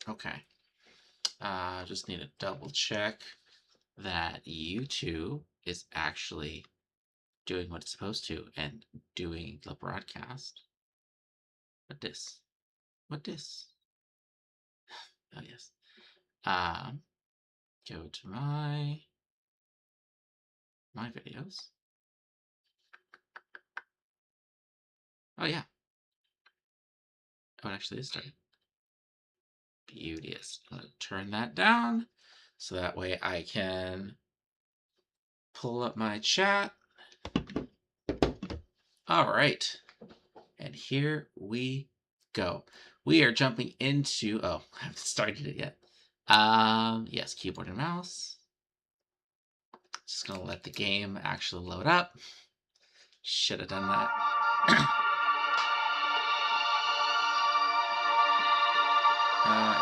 Okay. Just need to double check that YouTube is actually doing what it's supposed to and doing the broadcast. What this? What this? Oh yes. Go to my videos. Oh yeah. Oh, it actually is starting. Beauteous. I'm gonna turn that down so that way I can pull up my chat. All right. And here we go. We are jumping into, oh, I haven't started it yet. Yes, keyboard and mouse. Just gonna let the game actually load up. Should have done that.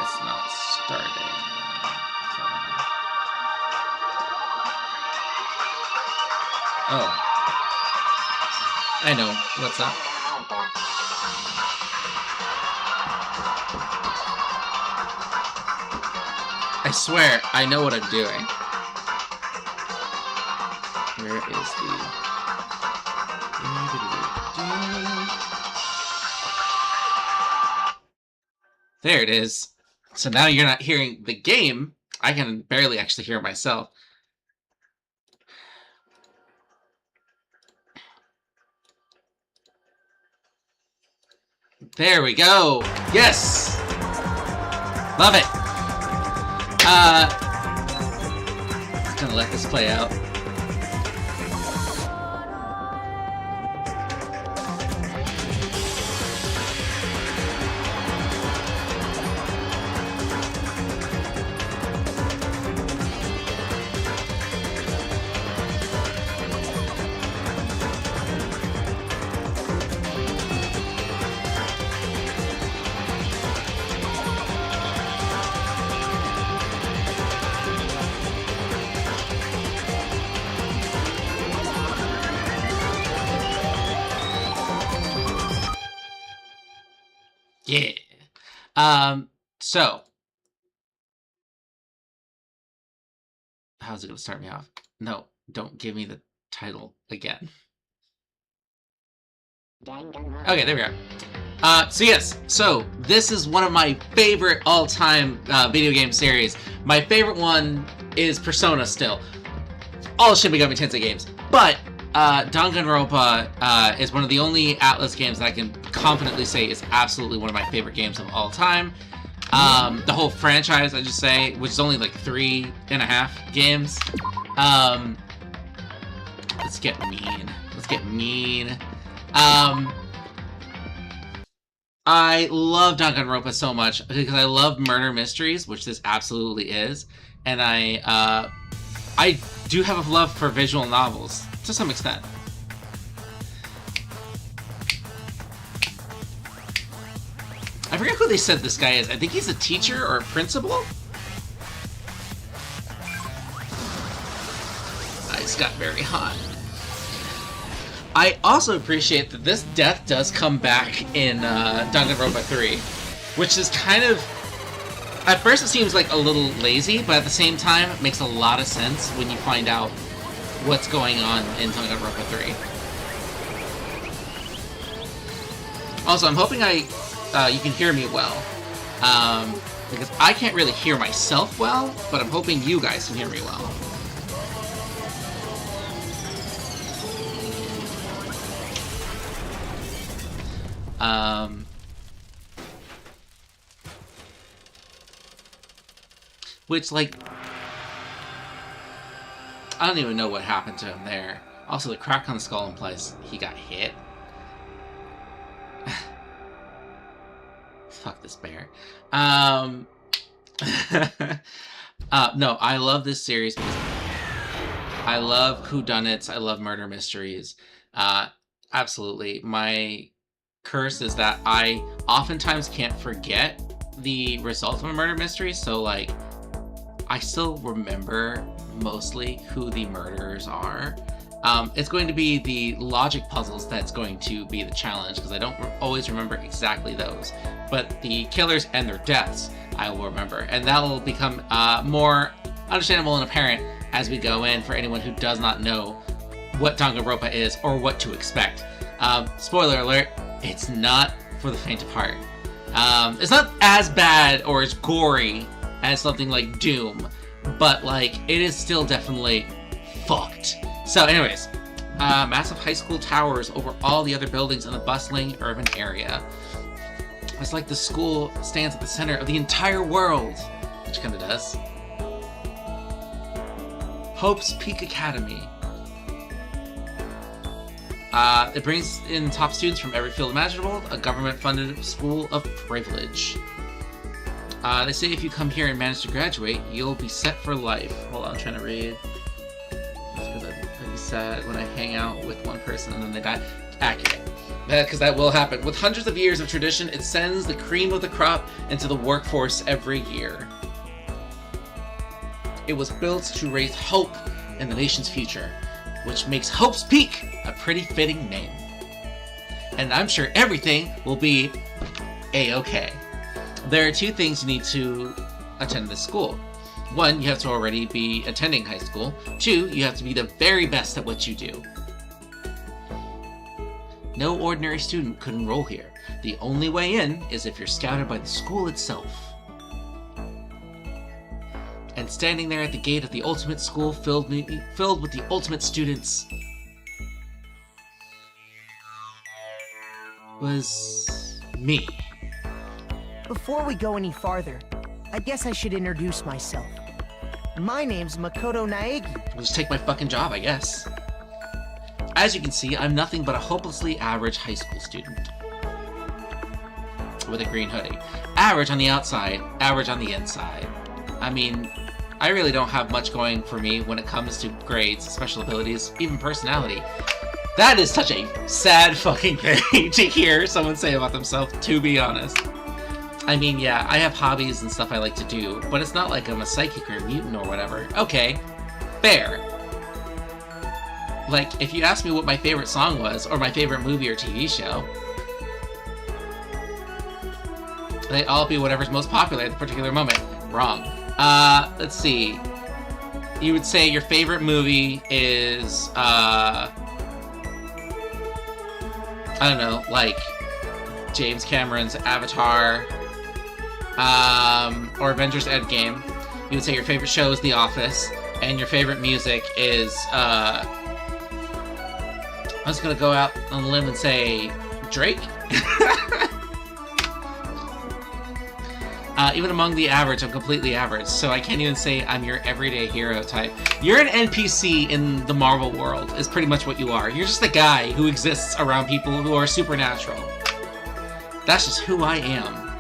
It's not starting. Oh. I know. What's up? I swear, I know what I'm doing. Where is the... There it is. So now you're not hearing the game. I can barely actually hear myself. There we go. Yes. Love it. Just gonna let this play out. Yeah. So how's it gonna start me off? No, don't give me the title again. Okay, there we are. So yes, so this is one of my favorite all-time video game series. My favorite one is Persona still. All Shin Megami Tensei games. But Danganronpa is one of the only Atlas games that I can confidently say is absolutely one of my favorite games of all time. The whole franchise, I just say, which is only like 3.5 games. Let's get mean. Let's get mean. I love Danganronpa so much because I love murder mysteries, which this absolutely is, and I do have a love for visual novels to some extent. I forget who they said this guy is. I think he's a teacher or a principal. It's got very hot. I also appreciate that this death does come back in Danganronpa 3, which is kind of... At first it seems like a little lazy, but at the same time it makes a lot of sense when you find out what's going on in Danganronpa 3. Also, I'm hoping you can hear me well, because I can't really hear myself well, but I'm hoping you guys can hear me well. Which, like, I don't even know what happened to him there. Also, the crack on the skull implies he got hit. Fuck this bear. No, I love this series because I love whodunits. I love murder mysteries. Absolutely. My curse is that I oftentimes can't forget the result of a murder mystery, so, like, I still remember mostly who the murderers are. It's going to be the logic puzzles that's going to be the challenge, because I don't always remember exactly those. But the killers and their deaths, I will remember. And that will become more understandable and apparent as we go in for anyone who does not know what Danganronpa is or what to expect. Spoiler alert, it's not for the faint of heart. It's not as bad or as gory as something like Doom, but like it is still definitely fucked. So anyways, massive high school towers over all the other buildings in the bustling urban area. It's like the school stands at the center of the entire world, which kind of does. Hope's Peak Academy. It brings in top students from every field imaginable, a government-funded school of privilege. They say if you come here and manage to graduate, you'll be set for life. Hold on, I'm trying to read. Because I'd be sad when I hang out with one person and then they die. Accurate. Because that will happen. With hundreds of years of tradition, it sends the cream of the crop into the workforce every year. It was built to raise hope in the nation's future, which makes Hope's Peak a pretty fitting name. And I'm sure everything will be A-okay. There are two things you need to attend this school. One, you have to already be attending high school. Two, you have to be the very best at what you do. No ordinary student could enroll here. The only way in is if you're scouted by the school itself. And standing there at the gate of the ultimate school filled with the ultimate students was me. Before we go any farther, I guess I should introduce myself. My name's Makoto Naegi. I'll just take my fucking job, I guess. As you can see, I'm nothing but a hopelessly average high school student. With a green hoodie. Average on the outside, average on the inside. I mean, I really don't have much going for me when it comes to grades, special abilities, even personality. That is such a sad fucking thing to hear someone say about themselves, to be honest. I mean, yeah, I have hobbies and stuff I like to do, but it's not like I'm a psychic or a mutant or whatever. Okay, fair. Like, if you asked me what my favorite song was, or my favorite movie or TV show, they'd all be whatever's most popular at the particular moment. Wrong. Let's see. You would say your favorite movie is, I don't know, like James Cameron's Avatar, or Avengers Endgame. You would say your favorite show is The Office, and your favorite music is, I was gonna go out on a limb and say Drake? Even among the average, I'm completely average, so I can't even say I'm your everyday hero type. You're an NPC in the Marvel world, is pretty much what you are. You're just a guy who exists around people who are supernatural. That's just who I am.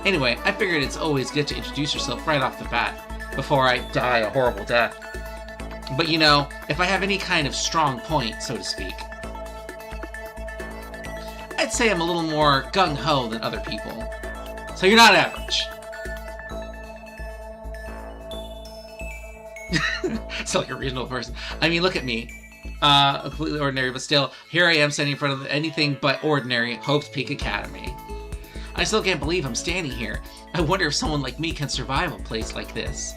Anyway, I figured it's always good to introduce yourself right off the bat, before I die a horrible death. But you know, if I have any kind of strong point, so to speak, I'd say I'm a little more gung-ho than other people. So you're not average. It's like a reasonable person. I mean, look at me. Completely ordinary, but still, here I am standing in front of anything but ordinary Hope's Peak Academy. I still can't believe I'm standing here. I wonder if someone like me can survive a place like this.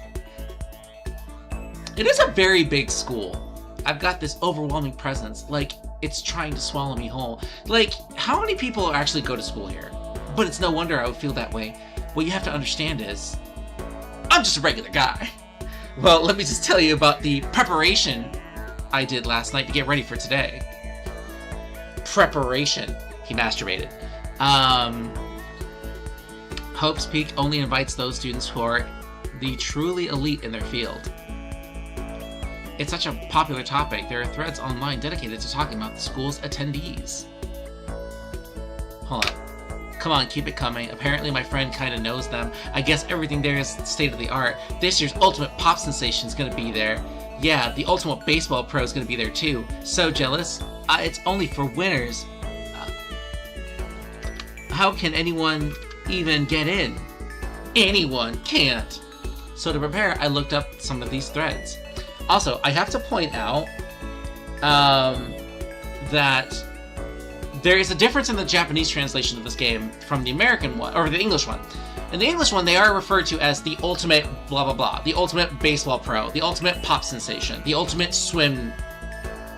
It is a very big school. I've got this overwhelming presence, like it's trying to swallow me whole. Like, how many people actually go to school here? But it's no wonder I would feel that way. What you have to understand is, I'm just a regular guy. Well, let me just tell you about the preparation I did last night to get ready for today. Preparation. He masturbated. Hope's Peak only invites those students who are the truly elite in their field. It's such a popular topic, there are threads online dedicated to talking about the school's attendees. Hold on. Come on, keep it coming. Apparently my friend kinda knows them. I guess everything there is state of the art. This year's ultimate pop sensation is gonna be there. Yeah, the ultimate baseball pro is gonna be there too. So jealous. It's only for winners. How can anyone even get in? Anyone can't. So to prepare, I looked up some of these threads. Also, I have to point out that there is a difference in the Japanese translation of this game from the American one, or the English one. In the English one, they are referred to as the ultimate blah blah blah, the ultimate baseball pro, the ultimate pop sensation, the ultimate swim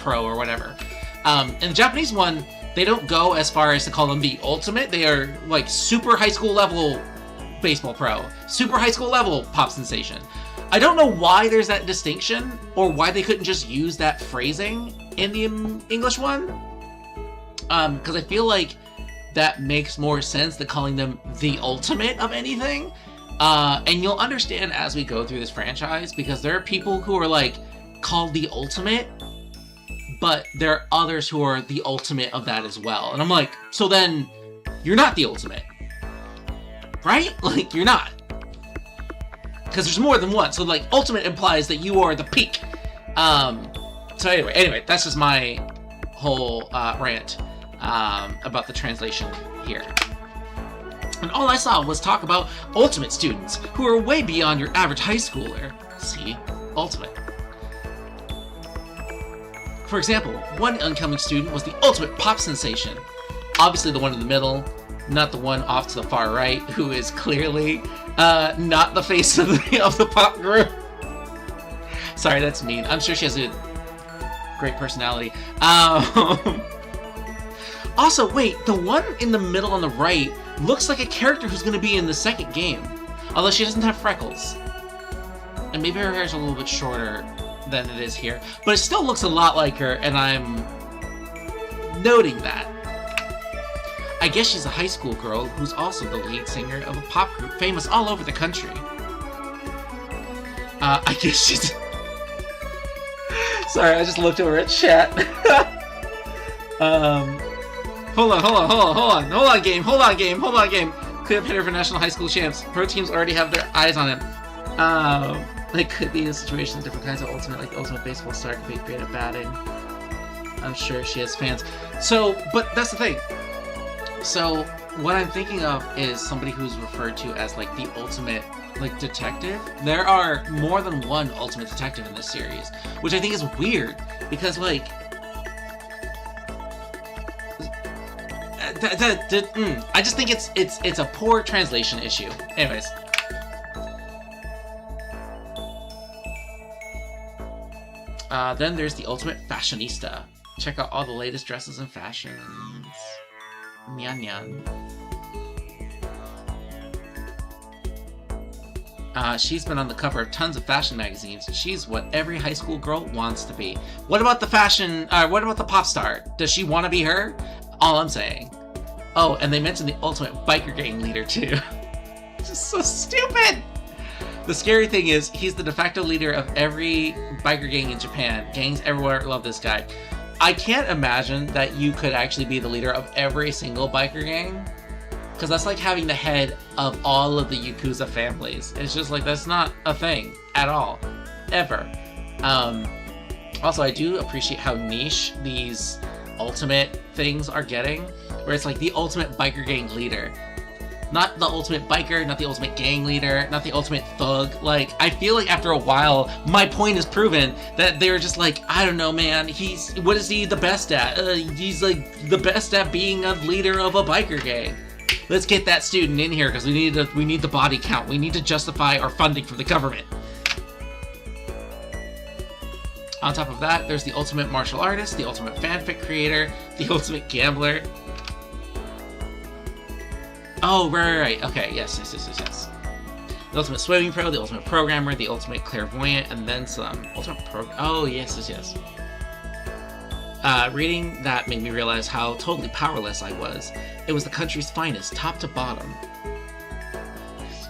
pro, or whatever. In the Japanese one, they don't go as far as to call them the ultimate. They are like super high school level baseball pro, super high school level pop sensation. I don't know why there's that distinction, or why they couldn't just use that phrasing in the English one. Because I feel like that makes more sense than calling them the ultimate of anything. And you'll understand as we go through this franchise, because there are people who are like called the ultimate, but there are others who are the ultimate of that as well. And I'm like, so then you're not the ultimate, right? Like, you're not. Because there's more than one. So like ultimate implies that you are the peak. So anyway, that's just my whole rant about the translation here. And all I saw was talk about ultimate students who are way beyond your average high schooler. See, ultimate. For example, one incoming student was the ultimate pop sensation. Obviously the one in the middle, not the one off to the far right, who is clearly not the face of the pop group. Sorry, that's mean. I'm sure she has a great personality. Also, wait, the one in the middle on the right looks like a character who's going to be in the second game. Although she doesn't have freckles. And maybe her hair's a little bit shorter than it is here. But it still looks a lot like her, and I'm noting that. I guess she's a high school girl who's also the lead singer of a pop group famous all over the country. I guess she's... Sorry, I just looked over at chat. Hold on, game. Clear up hitter for national high school champs. Pro teams already have their eyes on him. It could be a situation of different kinds of ultimate, like the ultimate baseball star could be great at batting. I'm sure she has fans. So, but that's the thing. So, what I'm thinking of is somebody who's referred to as like the ultimate, like, detective. There are more than one ultimate detective in this series, which I think is weird because, like, I just think it's a poor translation issue. Anyways. Then there's the ultimate fashionista. Check out all the latest dresses and fashions. Nyan nyan. She's been on the cover of tons of fashion magazines. She's what every high school girl wants to be. What about the fashion, what about the pop star? Does she want to be her? All I'm saying. Oh, and they mentioned the ultimate biker gang leader too. It's just so stupid! The scary thing is, he's the de facto leader of every biker gang in Japan. Gangs everywhere love this guy. I can't imagine that you could actually be the leader of every single biker gang. Because that's like having the head of all of the Yakuza families. It's just like, that's not a thing at all. Ever. Also, I do appreciate how niche these ultimate things are getting. Where it's like the ultimate biker gang leader. Not the ultimate biker, not the ultimate gang leader, not the ultimate thug. Like, I feel like after a while, my point is proven that they're just like, I don't know, man, what is he the best at? He's like the best at being a leader of a biker gang. Let's get that student in here because we need the body count. We need to justify our funding from the government. On top of that, there's the ultimate martial artist, the ultimate fanfic creator, the ultimate gambler. Oh, right. Okay, yes. The ultimate swimming pro, the ultimate programmer, the ultimate clairvoyant, and then some. Oh, yes. Reading that made me realize how totally powerless I was. It was the country's finest, top to bottom.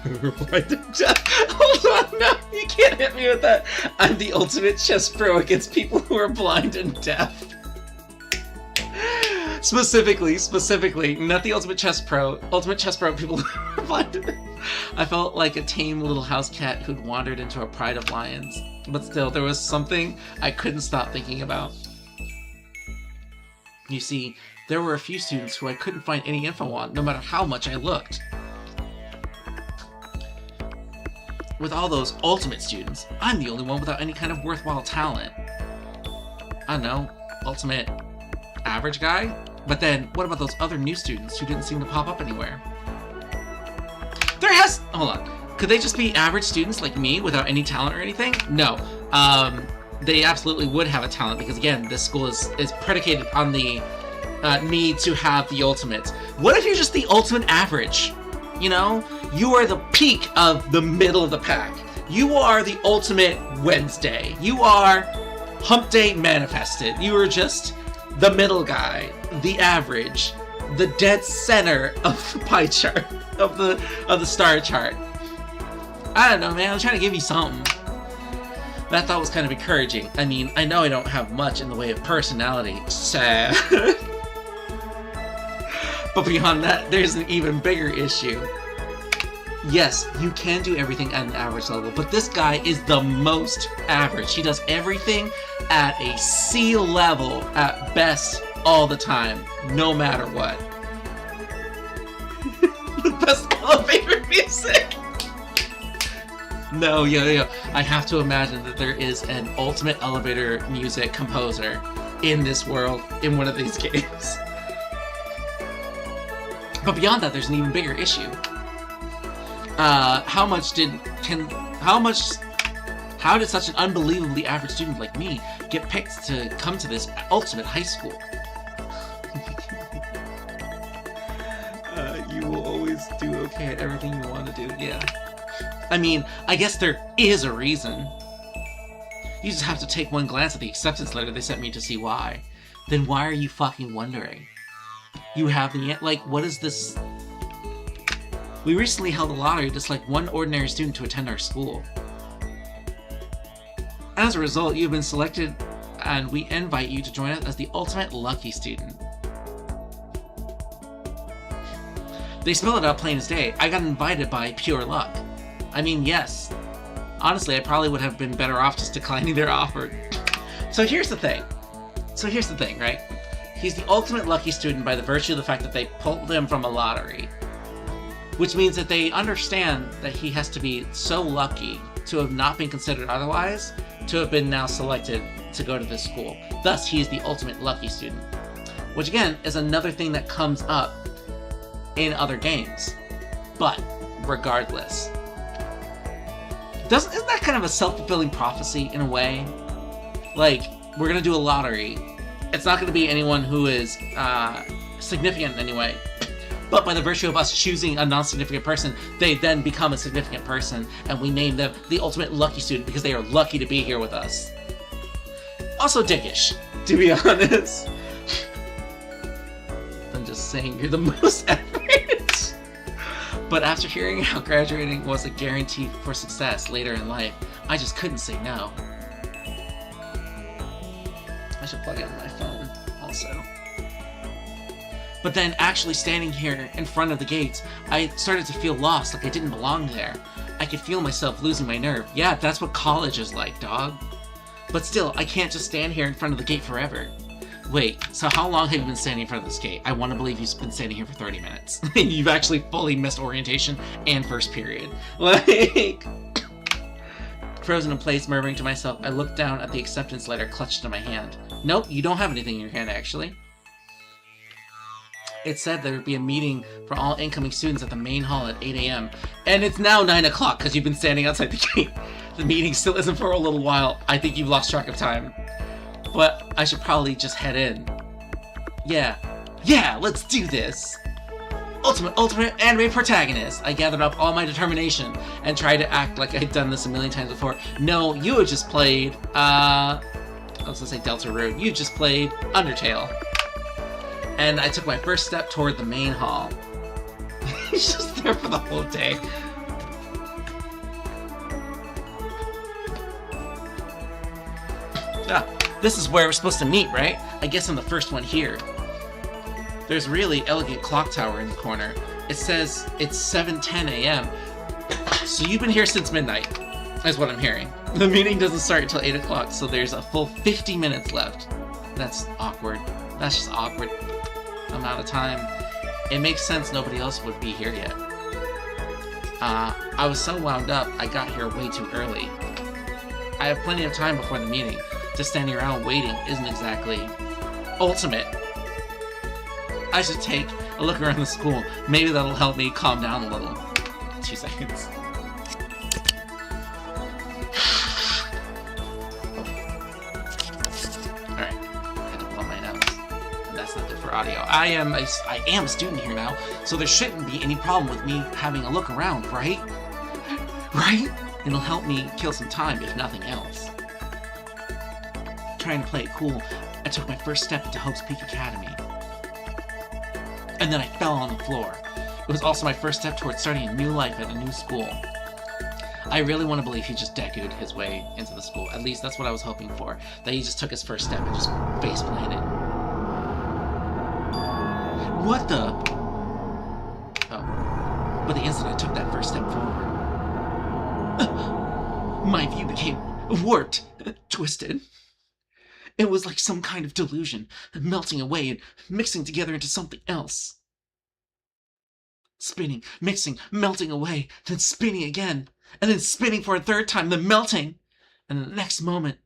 Hold on, no, you can't hit me with that. I'm the ultimate chess pro against people who are blind and deaf. Specifically, not the ultimate chess pro. Ultimate chess pro, people who are blind and deaf. I felt like a tame little house cat who'd wandered into a pride of lions. But still, there was something I couldn't stop thinking about. You see, there were a few students who I couldn't find any info on, no matter how much I looked. With all those ultimate students, I'm the only one without any kind of worthwhile talent. I don't know, ultimate average guy? But then, what about those other new students who didn't seem to pop up anywhere? hold on. Could they just be average students like me without any talent or anything? No. They absolutely would have a talent because, again, this school is predicated on the need to have the ultimates. What if you're just the ultimate average? You know? You are the peak of the middle of the pack. You are the ultimate Wednesday. You are Hump Day manifested. You are just the middle guy, the average, the dead center of the pie chart, of the star chart. I don't know, man. I'm trying to give you something. That thought was kind of encouraging. I mean, I know I don't have much in the way of personality. Sad. But beyond that, there's an even bigger issue. Yes, you can do everything at an average level, but this guy is the most average. He does everything at a C level at best all the time, no matter what. The best elevator music! No, yo, I have to imagine that there is an ultimate elevator music composer in this world, in one of these games. But beyond that, there's an even bigger issue. How did such an unbelievably average student like me get picked to come to this ultimate high school? You will always do okay at everything you want to do, yeah. I mean, I guess there is a reason. You just have to take one glance at the acceptance letter they sent me to see why. Then why are you fucking wondering? You have the, like, what is this? We recently held a lottery to select one ordinary student to attend our school. As a result, you've been selected, and we invite you to join us as the ultimate lucky student. They spell it out plain as day. I got invited by pure luck. I mean, yes. Honestly, I probably would have been better off just declining their offer. So here's the thing, right? He's the ultimate lucky student by the virtue of the fact that they pulled him from a lottery. Which means that they understand that he has to be so lucky to have not been considered otherwise, to have been now selected to go to this school. Thus, he is the ultimate lucky student. Which again, is another thing that comes up in other games. But, regardless. Isn't that kind of a self-fulfilling prophecy in a way? Like, we're gonna do a lottery. It's not gonna be anyone who is significant in any way. But by the virtue of us choosing a non-significant person, they then become a significant person, and we name them the ultimate lucky student because they are lucky to be here with us. Also dickish, to be honest. I'm just saying you're the most average. But after hearing how graduating was a guarantee for success later in life, I just couldn't say no. I should plug it in my phone, also. But then, actually standing here in front of the gates, I started to feel lost, like I didn't belong there. I could feel myself losing my nerve. Yeah, that's what college is like, dog. But still, I can't just stand here in front of the gate forever. Wait, so how long have you been standing in front of this gate? I want to believe you've been standing here for 30 minutes. You've actually fully missed orientation and first period. Like... Frozen in place, murmuring to myself, I looked down at the acceptance letter clutched in my hand. Nope, you don't have anything in your hand, actually. It said there would be a meeting for all incoming students at the main hall at 8 a.m. And it's now 9 o'clock because you've been standing outside the gate. The meeting still isn't for a little while. I think you've lost track of time. But I should probably just head in. Yeah, let's do this. Ultimate anime protagonist. I gathered up all my determination and tried to act like I'd done this a million times before. No, you had just played, I was gonna say Deltarune. You just played Undertale. And I took my first step toward the main hall. He's just there for the whole day. Ah, this is where we're supposed to meet, right? I guess I'm the first one here. There's a really elegant clock tower in the corner. It says it's 7:10 a.m. So you've been here since midnight, is what I'm hearing. The meeting doesn't start until 8 o'clock, so there's a full 50 minutes left. That's awkward. That's just awkward. I'm out of time. It makes sense nobody else would be here yet. I was so wound up, I got here way too early. I have plenty of time before the meeting. Just standing around waiting isn't exactly ultimate. I should take a look around the school. Maybe that'll help me calm down a little. 2 seconds. Alright, I had to blow my nose. That's not good for audio. I am a student here now, so there shouldn't be any problem with me having a look around, right? Right? It'll help me kill some time, if nothing else. Trying to play it cool, I took my first step into Hope's Peak Academy. And then I fell on the floor. It was also my first step towards starting a new life at a new school. I really want to believe he just Deku'd his way into the school. At least that's what I was hoping for. That he just took his first step and just face planted. What the? Oh. But the instant I took that first step forward, my view became warped, twisted. It was like some kind of delusion, melting away and mixing together into something else. Spinning, mixing, melting away, then spinning again, and then spinning for a third time, then melting. And in the next moment,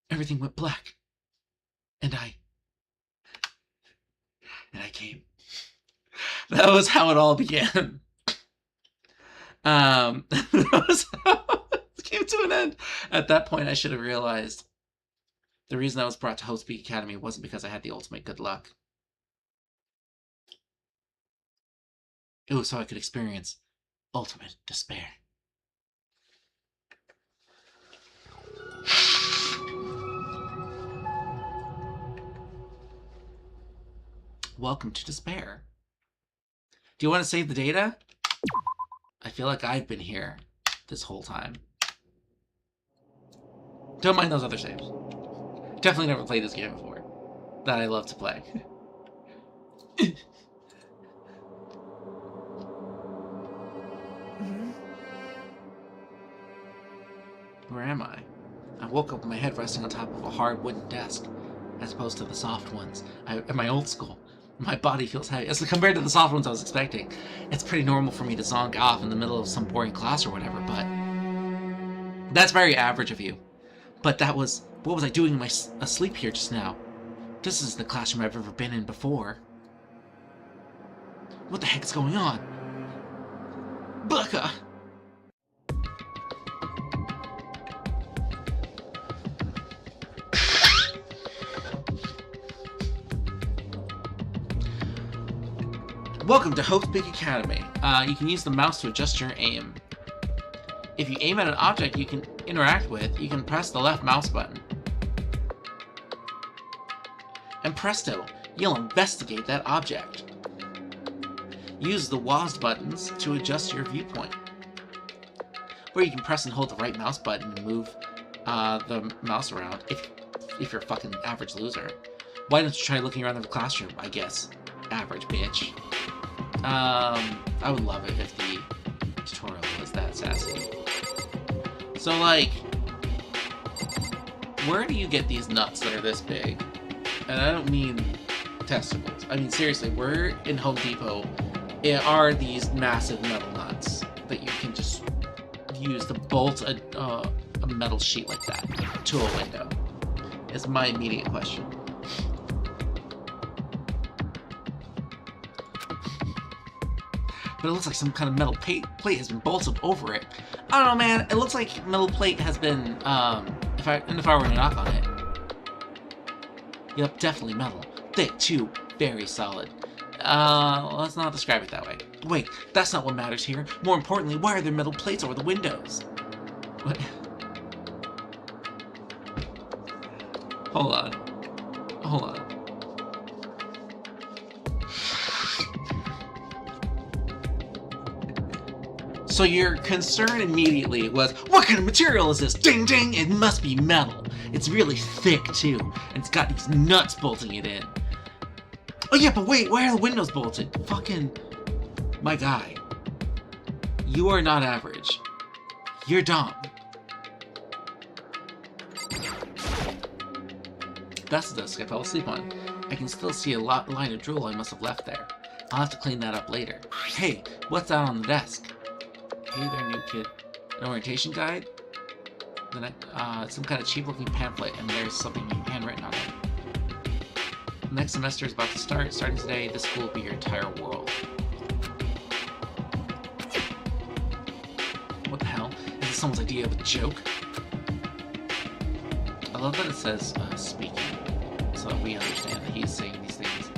everything went black. And I came. That was how it all began. That was how it came to an end. At that point, I should have realized the reason I was brought to Hope's Peak Academy wasn't because I had the ultimate good luck. It was so I could experience ultimate despair. Welcome to despair. Do you want to save the data? I feel like I've been here this whole time. Don't mind those other saves. Definitely never played this game before. That I love to play. Where am I? I woke up with my head resting on top of a hard wooden desk, as opposed to the soft ones at my old school. My body feels heavy. As compared to the soft ones I was expecting. It's pretty normal for me to zonk off in the middle of some boring class or whatever, but that's very average of you. But that was... What was I doing asleep here just now? This is the classroom I've ever been in before. What the heck's going on? Baka! Welcome to Hope's Peak Academy. You can use the mouse to adjust your aim. If you aim at an object you can interact with, you can press the left mouse button. And presto, you'll investigate that object. Use the WASD buttons to adjust your viewpoint. Or you can press and hold the right mouse button and move the mouse around if you're a fucking average loser. Why don't you try looking around the classroom, I guess. Average bitch. I would love it if the tutorial was that sassy. So, like, where do you get these nuts that are this big? And I don't mean testicles. I mean, seriously, where in Home Depot are these massive metal nuts that you can just use to bolt a metal sheet like that to a window? Is my immediate question. But it looks like some kind of metal plate has been bolted over it. I don't know, man. It looks like metal plate has been, if I were to knock on it. Yep, definitely metal. Thick, too. Very solid. Let's not describe it that way. Wait, that's not what matters here. More importantly, why are there metal plates over the windows? What? Hold on. Hold on. So your concern immediately was, what kind of material is this? Ding ding, it must be metal. It's really thick too, and it's got these nuts bolting it in. Oh yeah, but wait, why are the windows bolted? Fucking, my guy. You are not average. You're dumb. That's the desk I fell asleep on. I can still see a line of drool I must have left there. I'll have to clean that up later. Hey, what's that on the desk? Hey there, new kid. An orientation guide? Then some kind of cheap-looking pamphlet, and there's something handwritten on it. The next semester is about to start. Starting today, this school will be your entire world. someone's idea of a joke. I love that it says speaking, so we understand that he's saying these things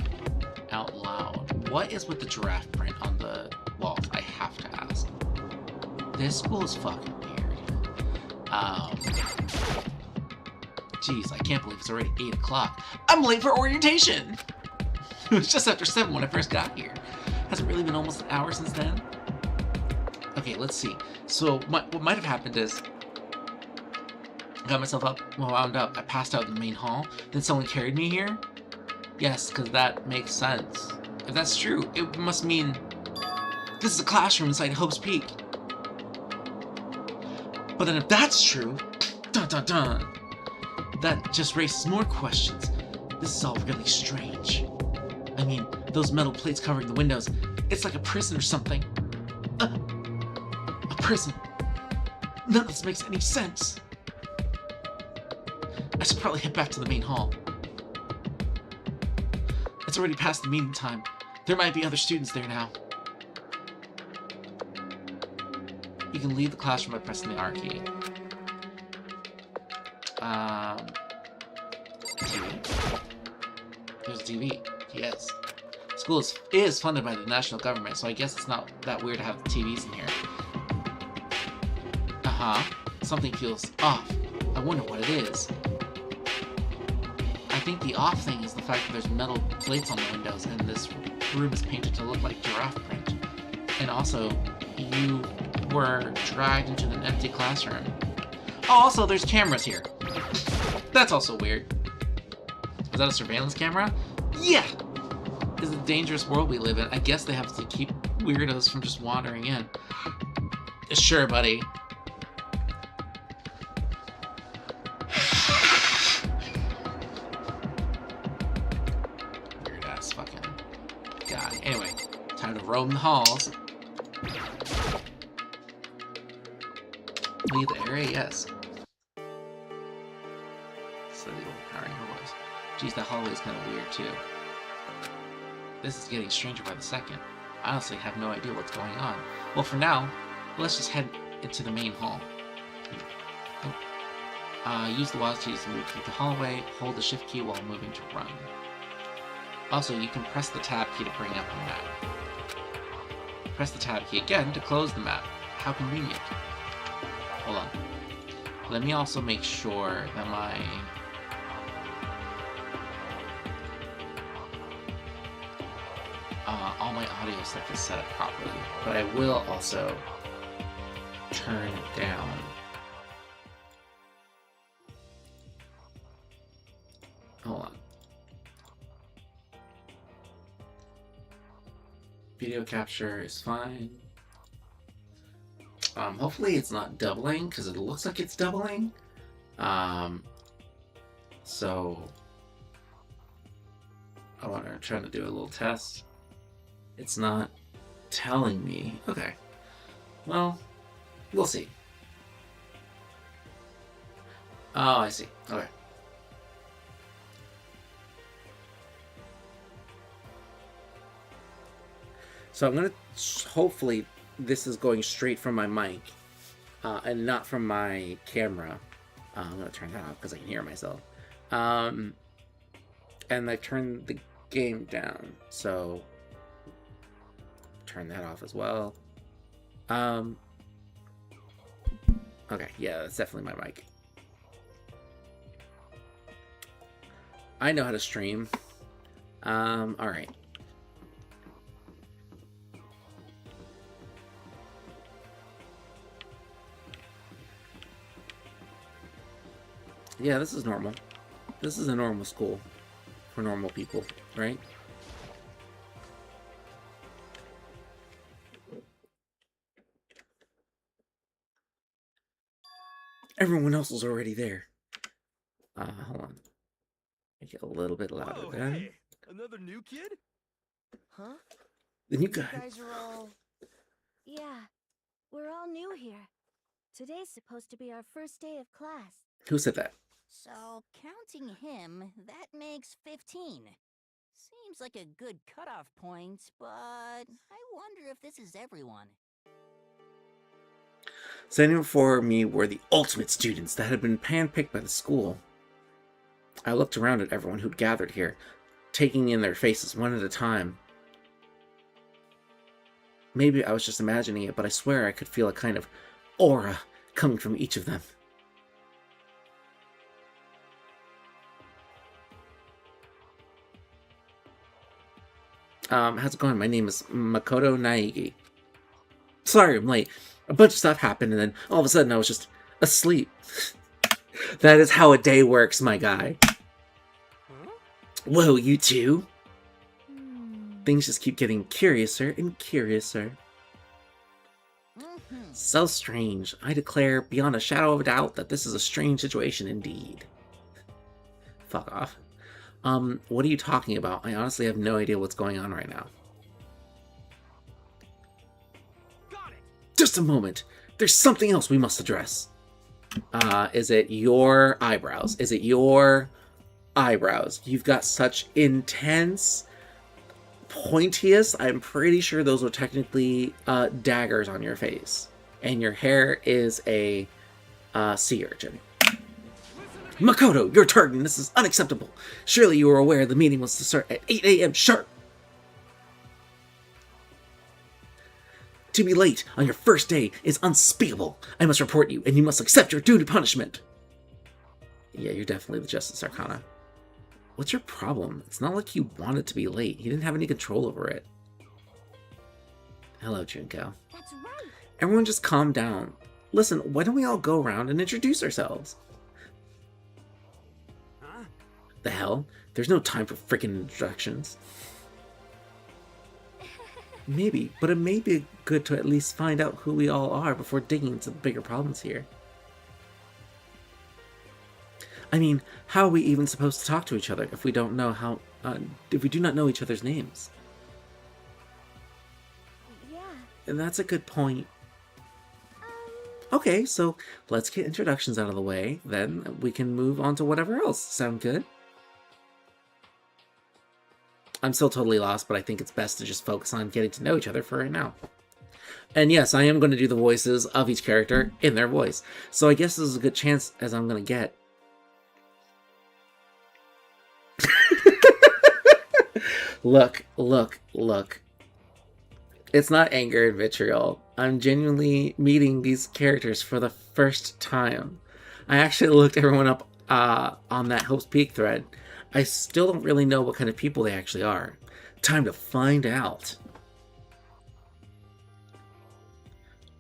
out loud. What is with the giraffe print on the walls? I have to ask. This school is fucking weird. Jeez, I can't believe it's already 8 o'clock. I'm late for orientation! It was just after 7 when I first got here. Has it really been almost an hour since then? Okay, let's see. So, what might have happened is, I got myself wound up. I passed out in the main hall. Then someone carried me here? Yes, because that makes sense. If that's true, it must mean this is a classroom inside Hope's Peak. But then if that's true, dun dun dun, that just raises more questions. This is all really strange. I mean, those metal plates covering the windows, it's like a prison or something. A prison. None of this makes any sense. I should probably head back to the main hall. It's already past the meeting time. There might be other students there now. You can leave the classroom by pressing the R key. TV. There's a TV. Yes. School is funded by the national government, so I guess it's not that weird to have TVs in here. Something feels off. I wonder what it is. I think the off thing is the fact that there's metal plates on the windows and this room is painted to look like giraffe print. And also, you were dragged into an empty classroom. Oh, also, there's cameras here. That's also weird. Is that a surveillance camera? Yeah! This is a dangerous world we live in. I guess they have to keep weirdos from just wandering in. Sure, buddy. Weird-ass fucking guy. Anyway, time to roam the halls. Leave the area, yes. So the overpowering noise. Geez, that hallway is kind of weird too. This is getting stranger by the second. I honestly have no idea what's going on. Well, for now, let's just head into the main hall. Use the WASD keys to move through the hallway. Hold the shift key while moving to run. Also, you can press the tab key to bring up the map. Press the tab key again to close the map. How convenient. Hold on. Let me also make sure that all my audio stuff is set up properly. But I will also turn it down. Hold on. Video capture is fine. Hopefully it's not doubling, because it looks like it's doubling. So I'm trying to do a little test. It's not telling me. Okay. Well, we'll see. Oh, I see. Okay. So I'm gonna, hopefully this is going straight from my mic and not from my camera. I'm gonna turn that off because I can hear myself. And I turned the game down, so turn that off as well. Okay, yeah, that's definitely my mic. I know how to stream. Alright. Yeah, this is normal. This is a normal school for normal people, right? Everyone else is already there. Hold on. Make it a little bit louder. Whoa, Then. hey, another new kid? Huh? The new You guy. guys are all... Yeah, we're all new here. Today's supposed to be our first day of class. Who said that? So, counting him, that makes 15. Seems like a good cutoff point, but I wonder if this is everyone. Standing before me were the ultimate students that had been handpicked by the school. I looked around at everyone who'd gathered here, taking in their faces one at a time. Maybe I was just imagining it, but I swear I could feel a kind of aura coming from each of them. How's it going? My name is Makoto Naegi. Sorry, I'm late. A bunch of stuff happened, and then all of a sudden I was just asleep. That is how a day works, my guy. Whoa, you two? Things just keep getting curiouser and curiouser. So strange. I declare beyond a shadow of a doubt that this is a strange situation indeed. Fuck off. What are you talking about? I honestly have no idea what's going on right now. Got it. Just a moment. There's something else we must address. Is it your eyebrows? Is it your eyebrows? You've got such intense, pointiest. I'm pretty sure those were technically daggers on your face. And your hair is a sea urchin. Makoto, your turn. This is unacceptable. Surely you were aware the meeting was to start at 8 a.m. sharp. To be late on your first day is unspeakable. I must report you, and you must accept your due punishment. Yeah, you're definitely the Justice Arcana. What's your problem? It's not like you wanted to be late. You didn't have any control over it. Hello, Junko. That's right. Everyone just calm down. Listen, why don't we all go around and introduce ourselves? Huh? The hell? There's no time for freaking introductions. Maybe, but it may be good to at least find out who we all are before digging into the bigger problems here. I mean, how are we even supposed to talk to each other if we don't know how, if we do not know each other's names? Yeah. And that's a good point. Okay, so let's get introductions out of the way, then we can move on to whatever else. Sound good? I'm still totally lost, but I think it's best to just focus on getting to know each other for right now. And yes, I am going to do the voices of each character in their voice. So I guess this is a good chance as I'm going to get. Look. It's not anger and vitriol. I'm genuinely meeting these characters for the first time. I actually looked everyone up on that Hope's Peak thread. I still don't really know what kind of people they actually are. Time to find out.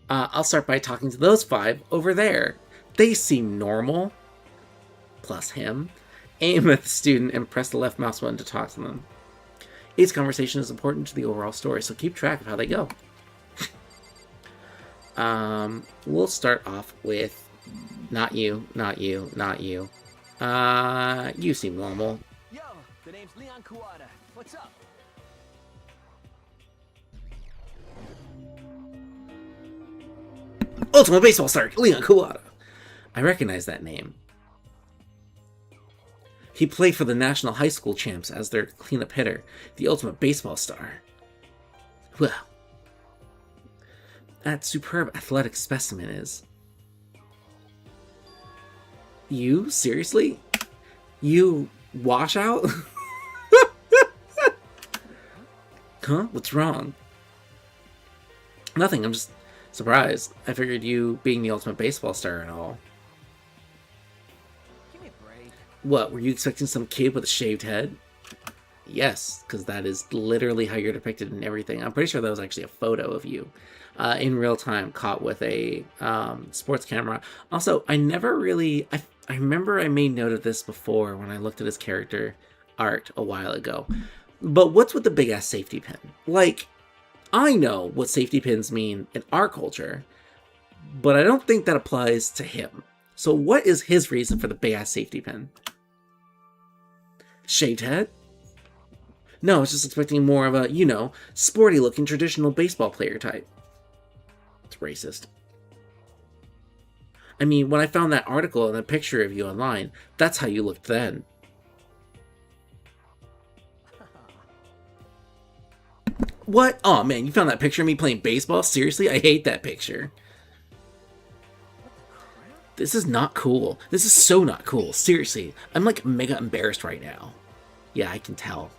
I'll start by talking to those 5 over there. They seem normal. Plus him. Aim at the student and press the left mouse button to talk to them. Each conversation is important to the overall story, so keep track of how they go. We'll start off with not you. You seem normal. Yo, the name's Leon Kuwata. What's up? Ultimate baseball star, Leon Kuwata. I recognize that name. He played for the National High School champs as their cleanup hitter, the ultimate baseball star. Well, that superb athletic specimen is. You? Seriously? You wash out? Huh? What's wrong? Nothing, I'm just surprised. I figured you being the ultimate baseball star and all. Give me a break. What, were you expecting some kid with a shaved head? Yes, because that is literally how you're depicted in everything. I'm pretty sure that was actually a photo of you in real time, caught with a sports camera. Also, I never really... I remember I made note of this before when I looked at his character art a while ago. But what's with the big-ass safety pin? Like, I know what safety pins mean in our culture, but I don't think that applies to him. So what is his reason for the big-ass safety pin? Shaved head? No, I was just expecting more of a, you know, sporty-looking traditional baseball player type. It's racist. I mean, when I found that article and that picture of you online, that's how you looked then. What? Oh man, you found that picture of me playing baseball? Seriously? I hate that picture. This is not cool. This is so not cool. Seriously. I'm like mega embarrassed right now. Yeah, I can tell.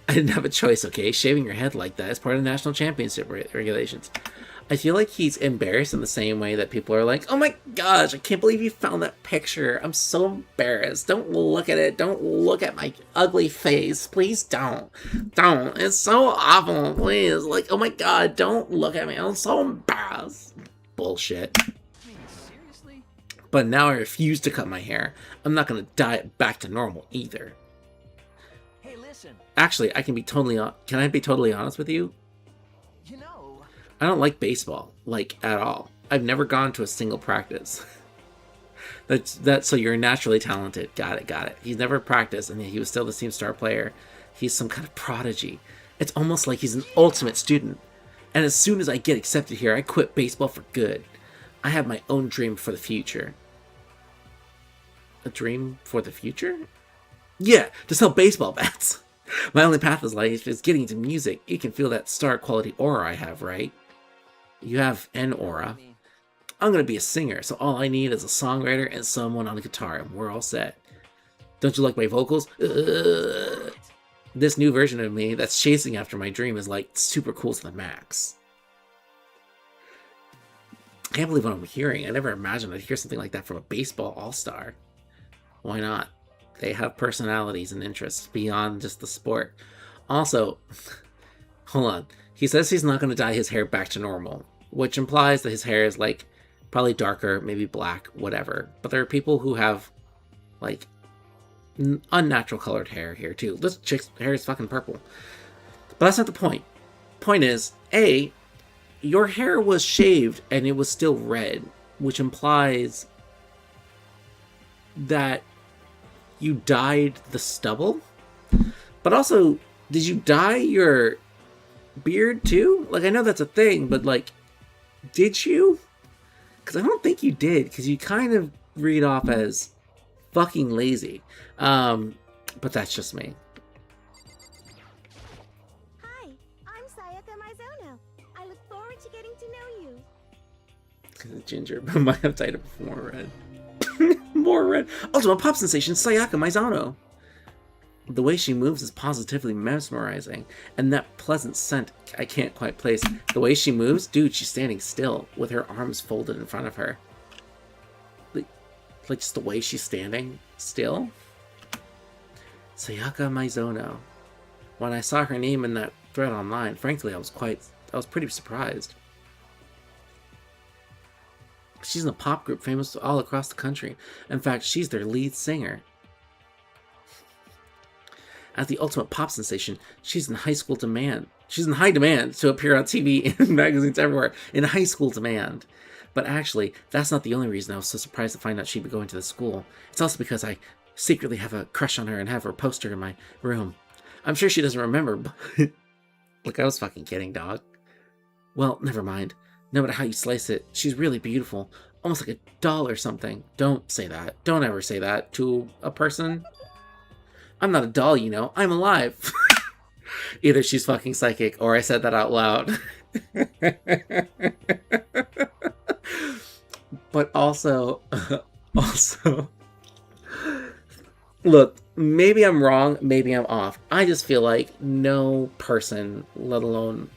I didn't have a choice, okay? Shaving your head like that is part of the national championship regulations. I feel like he's embarrassed in the same way that people are like, oh my gosh, I can't believe you found that picture. I'm so embarrassed. Don't look at it. Don't look at my ugly face. Please don't. Don't. It's so awful. Please. Like, oh my god, don't look at me. I'm so embarrassed. Bullshit. Seriously? But now I refuse to cut my hair. I'm not going to dye it back to normal either. Hey, listen. Actually, can I be totally honest with you? You know, I don't like baseball, like, at all. I've never gone to a single practice. That's so you're naturally talented. Got it. He's never practiced, and he was still the team star player. He's some kind of prodigy. It's almost like he's an ultimate student. And as soon as I get accepted here, I quit baseball for good. I have my own dream for the future. A dream for the future? Yeah, to sell baseball bats. My only path in life is getting into music. You can feel that star quality aura I have, right? You have an aura. I'm going to be a singer, so all I need is a songwriter and someone on a guitar, and we're all set. Don't you like my vocals? This new version of me that's chasing after my dream is like super cool to the max. I can't believe what I'm hearing. I never imagined I'd hear something like that from a baseball all-star. Why not? They have personalities and interests beyond just the sport. Also, hold on. He says he's not going to dye his hair back to normal, which implies that his hair is like probably darker, maybe black, whatever. But there are people who have like unnatural colored hair here too. This chick's hair is fucking purple. But that's not the point. Point is, A, your hair was shaved and it was still red, which implies that you dyed the stubble. But also, did you dye your beard too? Like, I know that's a thing, but like, did you? Because I don't think you did, because you kind of read off as fucking lazy. But that's just me. Hi, I'm Sayaka Mizono. I look forward to getting to know you. Ginger, but might have dyed it more red. More red. Ultimate pop sensation, Sayaka Mizono. The way she moves is positively mesmerizing, and that pleasant scent I can't quite place. The way she moves, dude, she's standing still with her arms folded in front of her. Like just the way she's standing still. Sayaka Mizono. When I saw her name in that thread online, frankly, I was pretty surprised. She's in a pop group famous all across the country. In fact, she's their lead singer. As the ultimate pop sensation, she's in high demand to appear on TV and magazines everywhere. In high school demand. But actually, that's not the only reason I was so surprised to find out she'd be going to the school. It's also because I secretly have a crush on her and have her poster in my room. I'm sure she doesn't remember, but... Look, I was fucking kidding, dog. Well, never mind. No matter how you slice it, she's really beautiful. Almost like a doll or something. Don't say that. Don't ever say that to a person. I'm not a doll, you know. I'm alive. Either she's fucking psychic or I said that out loud. But also, look, maybe I'm wrong, maybe I'm off. I just feel like no person, let alone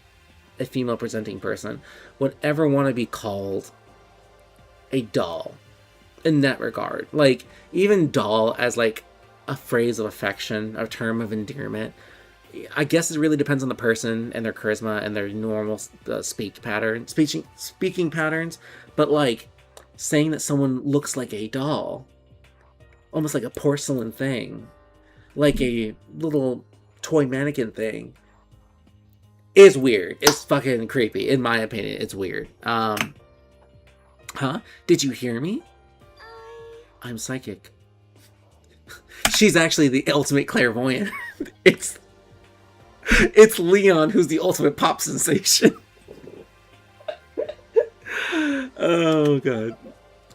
a female presenting person, would ever want to be called a doll in that regard. Like, even doll as like a phrase of affection, a term of endearment, I guess it really depends on the person and their charisma and their normal speaking patterns. But like, saying that someone looks like a doll, almost like a porcelain thing, like a little toy mannequin thing, is weird. It's fucking creepy. In my opinion, it's weird. Huh? Did you hear me? I'm psychic. She's actually the ultimate clairvoyant. It's Leon who's the ultimate pop sensation. Oh, God.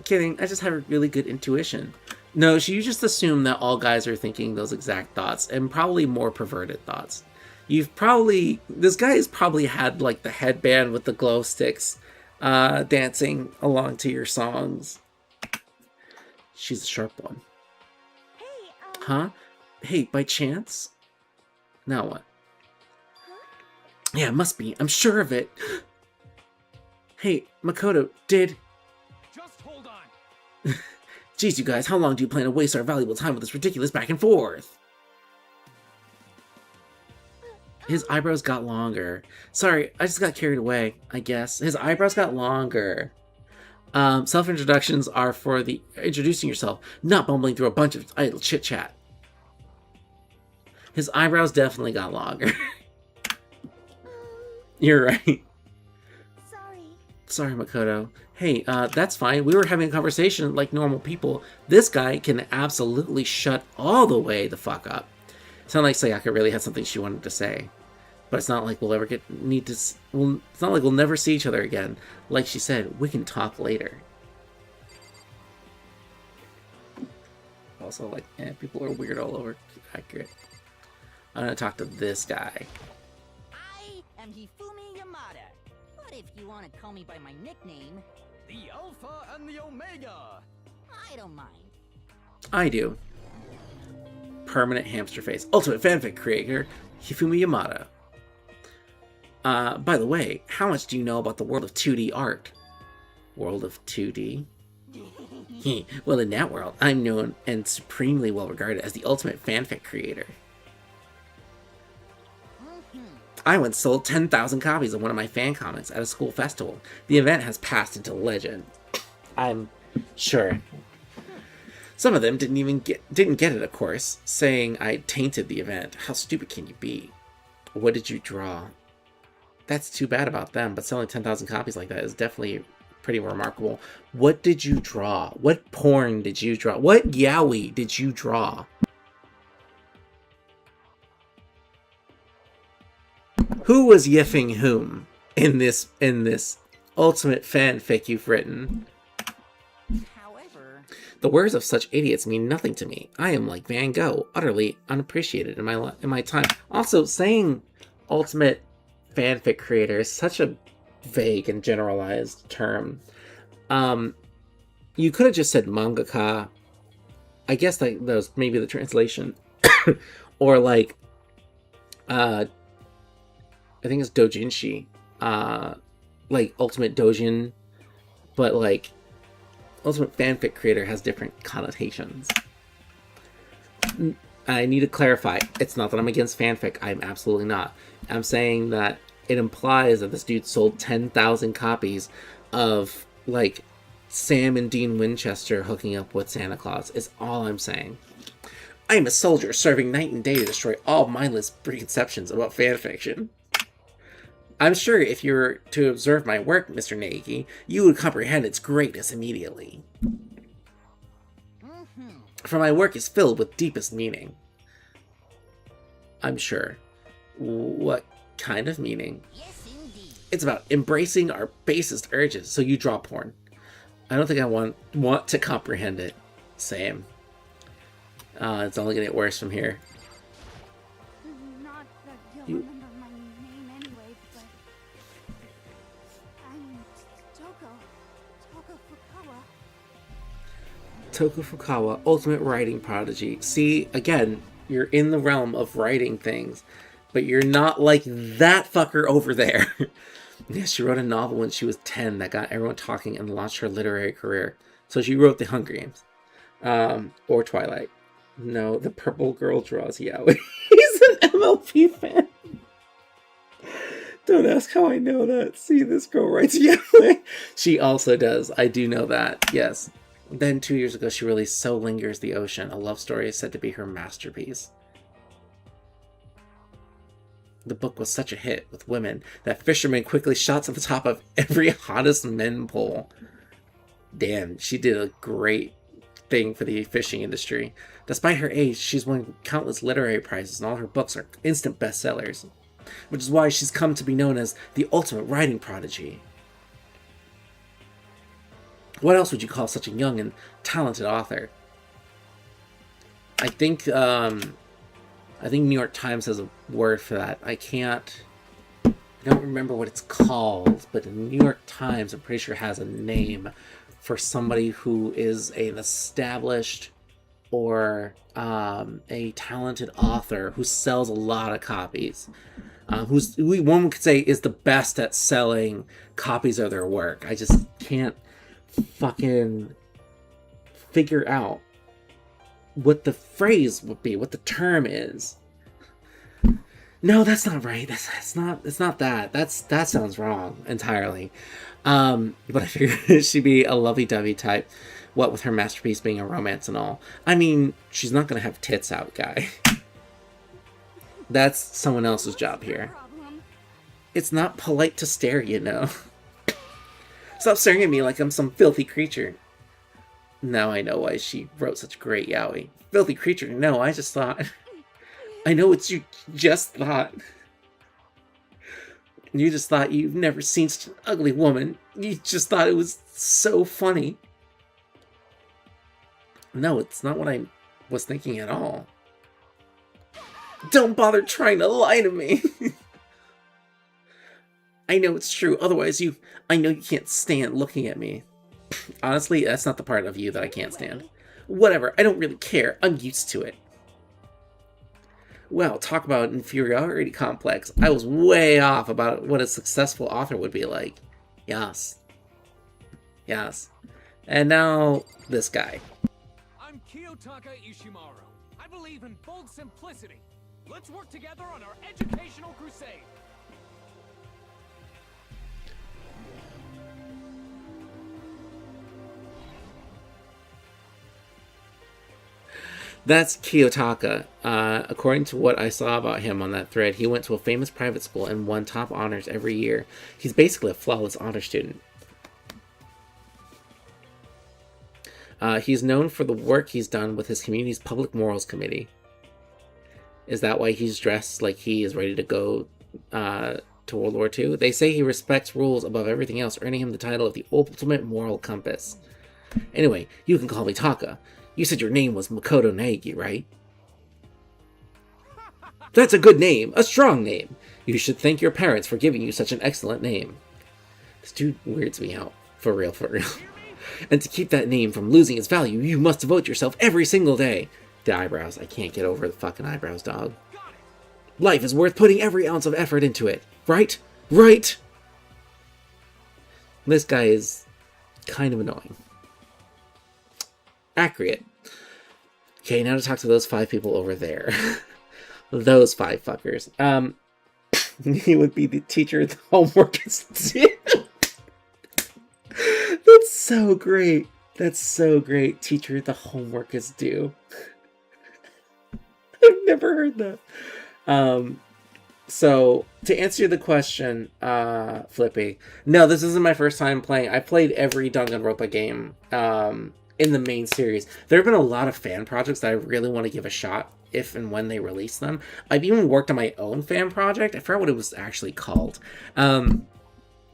Kidding. I just have a really good intuition. No, you just assume that all guys are thinking those exact thoughts, and probably more perverted thoughts. This guy has probably had, like, the headband with the glow sticks dancing along to your songs. She's a sharp one. Hey, Huh? Hey, by chance? Now what? Yeah, it must be. I'm sure of it. Hey, Makoto, did... Just hold on. Jeez, you guys, how long do you plan to waste our valuable time with this ridiculous back and forth? His eyebrows got longer. Sorry, I just got carried away, I guess. His eyebrows got longer. Self-introductions are for the introducing yourself, not bumbling through a bunch of idle chit-chat. His eyebrows definitely got longer. You're right. Sorry, Makoto. Hey, that's fine. We were having a conversation like normal people. This guy can absolutely shut all the way the fuck up. Sound like Sayaka really had something she wanted to say. But it's not like we'll ever it's not like we'll never see each other again. Like she said, we can talk later. Also, like, people are weird all over. Accurate. I'm gonna talk to this guy. I am Hifumi Yamada. But if you want to call me by my nickname, The Alpha and the Omega. I don't mind. I do. Permanent hamster face. Ultimate fanfic creator, Hifumi Yamada. By the way, how much do you know about the world of 2D art? World of 2D? Well, in that world, I'm known and supremely well regarded as the ultimate fanfic creator. I once sold 10,000 copies of one of my fan comics at a school festival. The event has passed into legend. I'm sure. Some of them didn't get it, of course, saying I tainted the event. How stupid can you be? What did you draw? That's too bad about them, but selling 10,000 copies like that is definitely pretty remarkable. What did you draw? What porn did you draw? What yaoi did you draw? Who was yiffing whom in this ultimate fanfic you've written? However, The words of such idiots mean nothing to me. I am like Van Gogh, utterly unappreciated in my time. Also, saying ultimate fanfic creator is such a vague and generalized term. You could have just said mangaka. I guess that was maybe the translation. Or like, I think it's doujinshi. Like ultimate doujin. But like, ultimate fanfic creator has different connotations. I need to clarify. It's not that I'm against fanfic. I'm absolutely not. I'm saying that it implies that this dude sold 10,000 copies of, like, Sam and Dean Winchester hooking up with Santa Claus, is all I'm saying. I am a soldier serving night and day to destroy all mindless preconceptions about fanfiction. I'm sure if you were to observe my work, Mr. Naegi, you would comprehend its greatness immediately. For my work is filled with deepest meaning. I'm sure. What kind of meaning? yes indeed. It's about embracing our basest urges, so you draw porn. I don't think I want to comprehend it. Same. It's only gonna get worse from here. Not that you'll You- remember my name anyway, but I'm Toko Toko Fukawa. Fukawa, ultimate writing prodigy. See, again, you're in the realm of writing things, but you're not like that fucker over there. Yeah, she wrote a novel when she was 10 that got everyone talking and launched her literary career. So she wrote The Hunger Games. Or Twilight. No, the purple girl draws yaoi. He's an MLP fan. Don't ask how I know that. See, this girl writes yaoi. She also does. I do know that, yes. Then 2 years ago, she released So Lingers the Ocean, a love story said to be her masterpiece. The book was such a hit with women that fishermen quickly shot to the top of every hottest men poll. Damn, she did a great thing for the fishing industry. Despite her age, she's won countless literary prizes and all her books are instant bestsellers, which is why she's come to be known as the ultimate writing prodigy. What else would you call such a young and talented author? I think New York Times has a word for that. I can't don't remember what it's called, but the New York Times, I'm pretty sure, has a name for somebody who is an established or a talented author who sells a lot of copies. Who one could say is the best at selling copies of their work. I just can't fucking figure out what the phrase would be, what the term is. No, that's not right. It's not that. That sounds wrong entirely. But I figured she'd be a lovey-dovey type. What with her masterpiece being a romance and all. I mean, she's not gonna have tits out, guy. That's someone else's job here. It's not polite to stare, you know. Stop staring at me like I'm some filthy creature. Now I know why she wrote such great yaoi. Filthy creature? No, I just thought. I know what you just thought. You just thought you've never seen such an ugly woman. You just thought it was so funny. No, it's not what I was thinking at all. Don't bother trying to lie to me. I know it's true. Otherwise, I know you can't stand looking at me. Honestly, that's not the part of you that I can't stand. Whatever, I don't really care. I'm used to it. Well, talk about inferiority complex. I was way off about what a successful author would be like. Yes. Yes. And now, this guy. I'm Kiyotaka Ishimaru. I believe in bold simplicity. Let's work together on our educational crusade. That's Kiyotaka. According to what I saw about him on that thread, he went to a famous private school and won top honors every year. He's basically a flawless honor student. He's known for the work he's done with his community's public morals committee. Is that why he's dressed like he is ready to go to World War II? They say he respects rules above everything else, earning him the title of the ultimate moral compass. Anyway, you can call me Taka. You said your name was Makoto Naegi, right? That's a good name, a strong name. You should thank your parents for giving you such an excellent name. This dude weirds me out. For real, for real. And to keep that name from losing its value, you must devote yourself every single day. The eyebrows. I can't get over the fucking eyebrows, dog. Life is worth putting every ounce of effort into it. Right? Right? This guy is kind of annoying. Accurate. Okay, now to talk to those 5 people over there. Those 5 fuckers. He would be the teacher the homework is due. That's so great. That's so great. Teacher, the homework is due. I've never heard that. So, to answer the question, Flippy, no, this isn't my first time playing. I played every Danganronpa game in the main series. There have been a lot of fan projects that I really want to give a shot if and when they release them. I've even worked on my own fan project. I forgot what it was actually called.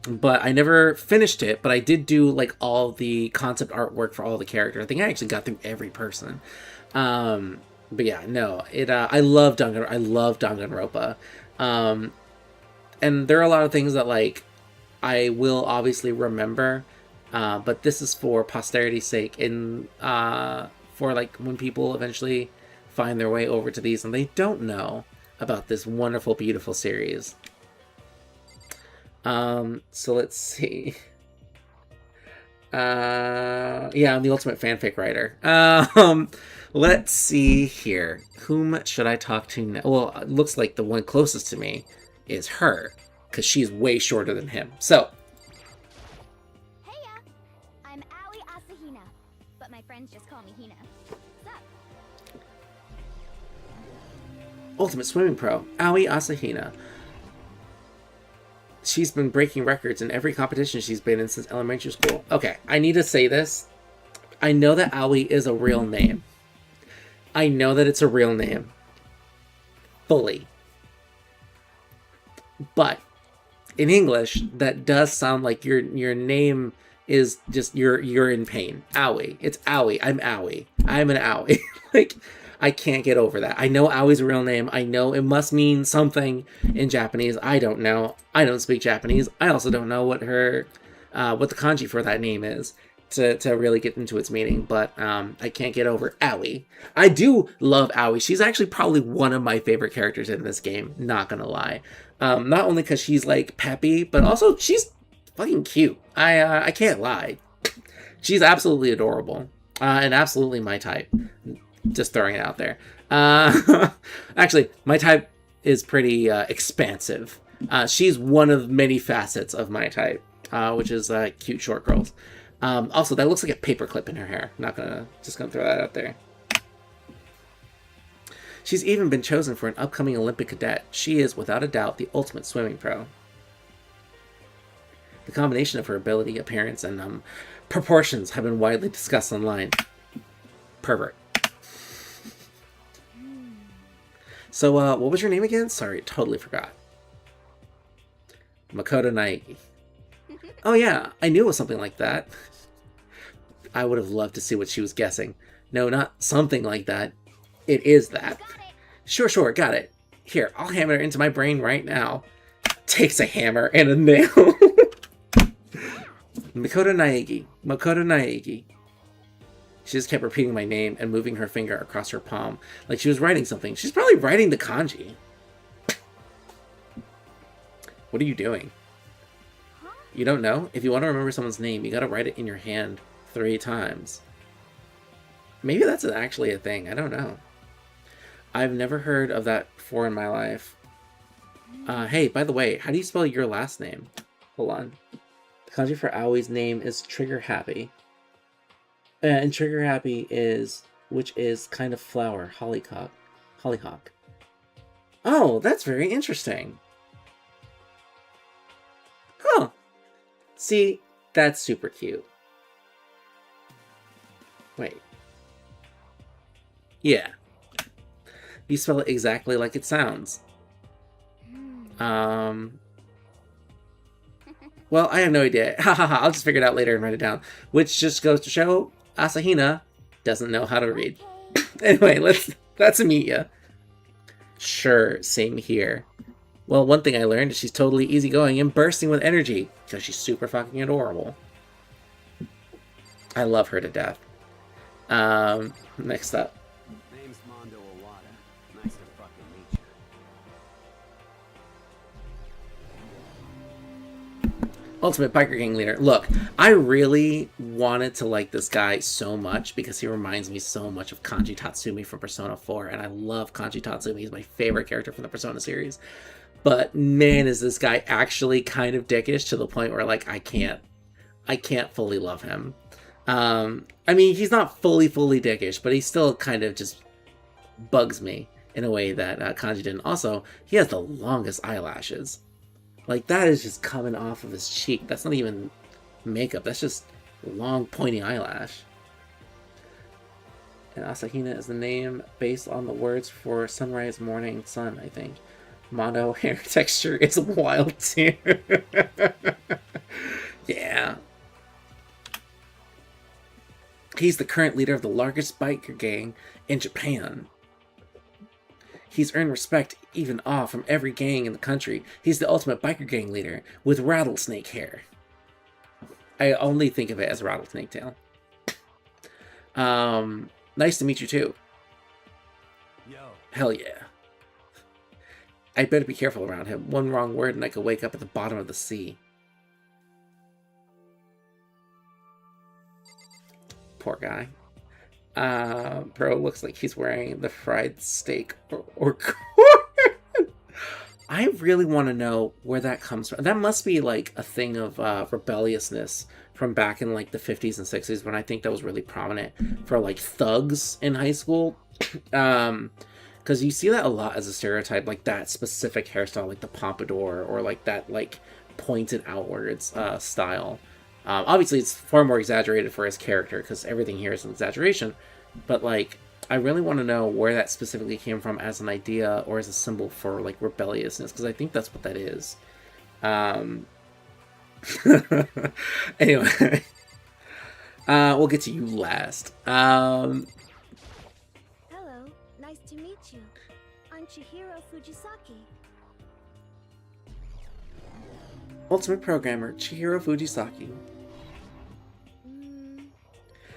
But I never finished it, but I did do like all the concept artwork for all the characters. I think I actually got through every person. But yeah, no, I love Danganronpa. And there are a lot of things that like I will obviously remember, but this is for posterity's sake and for like when people eventually find their way over to these and they don't know about this wonderful, beautiful series. So let's see. Yeah, I'm the ultimate fanfic writer. Let's see here. Whom should I talk to now? Well, it looks like the one closest to me is her, because she's way shorter than him. So. Heya! I'm Aoi Asahina, but my friends just call me Hina. What's up? Ultimate swimming pro, Aoi Asahina. She's been breaking records in every competition she's been in since elementary school. Okay, I need to say this. I know that Aoi is a real name. I know that it's a real name. Fully. But in English, that does sound like your name is just you're in pain. Aoi. It's Aoi. I'm Aoi. I'm an Aoi. Like, I can't get over that. I know Aoi's real name. I know it must mean something in Japanese. I don't know. I don't speak Japanese. I also don't know what what the kanji for that name is to really get into its meaning. But I can't get over Aoi. I do love Aoi. She's actually probably one of my favorite characters in this game. Not gonna lie. Not only because she's like peppy, but also she's fucking cute. I can't lie. She's absolutely adorable. And absolutely my type. Just throwing it out there. Actually, my type is pretty expansive. She's one of many facets of my type, which is cute short girls. Also, that looks like a paperclip in her hair. Just gonna throw that out there. She's even been chosen for an upcoming Olympic cadet. She is, without a doubt, the ultimate swimming pro. The combination of her ability, appearance, and proportions have been widely discussed online. Pervert. So, what was your name again? Sorry, totally forgot. Makoto Naegi. Oh yeah, I knew it was something like that. I would have loved to see what she was guessing. No, not something like that. It is that. Sure, got it. Here, I'll hammer it into my brain right now. Takes a hammer and a nail. Makoto Naegi. She just kept repeating my name and moving her finger across her palm like she was writing something. She's probably writing the kanji. What are you doing? You don't know? If you want to remember someone's name, you gotta write it in your hand 3 times. Maybe that's actually a thing. I don't know. I've never heard of that before in my life. Hey, by the way, how do you spell your last name? Hold on. The kanji for Aoi's name is Trigger Happy. And Trigger Happy which is kind of flower, hollyhock. Oh, that's very interesting. Huh. See, that's super cute. Wait. Yeah. You spell it exactly like it sounds. Well, I have no idea. I'll just figure it out later and write it down. Which just goes to show Asahina doesn't know how to read. Anyway, let's meet ya. Sure, same here. Well, one thing I learned is she's totally easygoing and bursting with energy, because she's super fucking adorable. I love her to death. Next up. Name's Mondo Owada. Nice to fucking meet you. Ultimate Biker Gang Leader. Look, I really wanted to like this guy so much because he reminds me so much of Kanji Tatsumi from Persona 4, and I love Kanji Tatsumi. He's my favorite character from the Persona series. But man, is this guy actually kind of dickish to the point where like I can't fully love him. I mean, he's not fully dickish, but he still kind of just bugs me in a way that Kanji didn't. Also, he has the longest eyelashes. Like, that is just coming off of his cheek. That's not even makeup. That's just long, pointy eyelash. And Asahina is the name based on the words for sunrise, morning, sun, I think. Mono hair texture is wild, too. Yeah. He's the current leader of the largest biker gang in Japan. He's earned respect, even awe, from every gang in the country. He's the ultimate biker gang leader with rattlesnake hair. I only think of it as rattlesnake tail. Nice to meet you too. Yo. Hell yeah. I better be careful around him. One wrong word and I could wake up at the bottom of the sea. Poor guy. Bro looks like he's wearing the fried steak or corn. I really want to know where that comes from. That must be like a thing of rebelliousness from back in like the 50s and 60s when I think that was really prominent for like thugs in high school. Because you see that a lot as a stereotype, like that specific hairstyle, like the pompadour or like that like pointed outwards style. Obviously, it's far more exaggerated for his character because everything here is an exaggeration. But, like, I really want to know where that specifically came from as an idea or as a symbol for, like, rebelliousness. Because I think that's what that is. Anyway. We'll get to you last. Hello. Chihiro Fujisaki. Ultimate Programmer, Chihiro Fujisaki.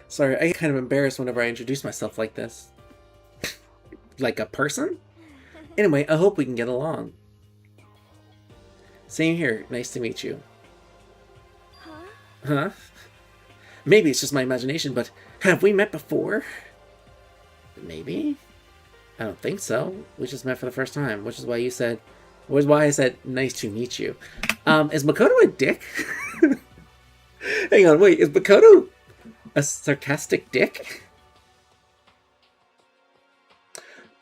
Sorry, I get kind of embarrassed whenever I introduce myself like this. Like a person? Anyway, I hope we can get along. Same here, nice to meet you. Huh? Maybe it's just my imagination, but have we met before? Maybe? I don't think so. We just met for the first time, which is why I said nice to meet you. Is Makoto a dick? Hang on, wait, is Makoto a sarcastic dick?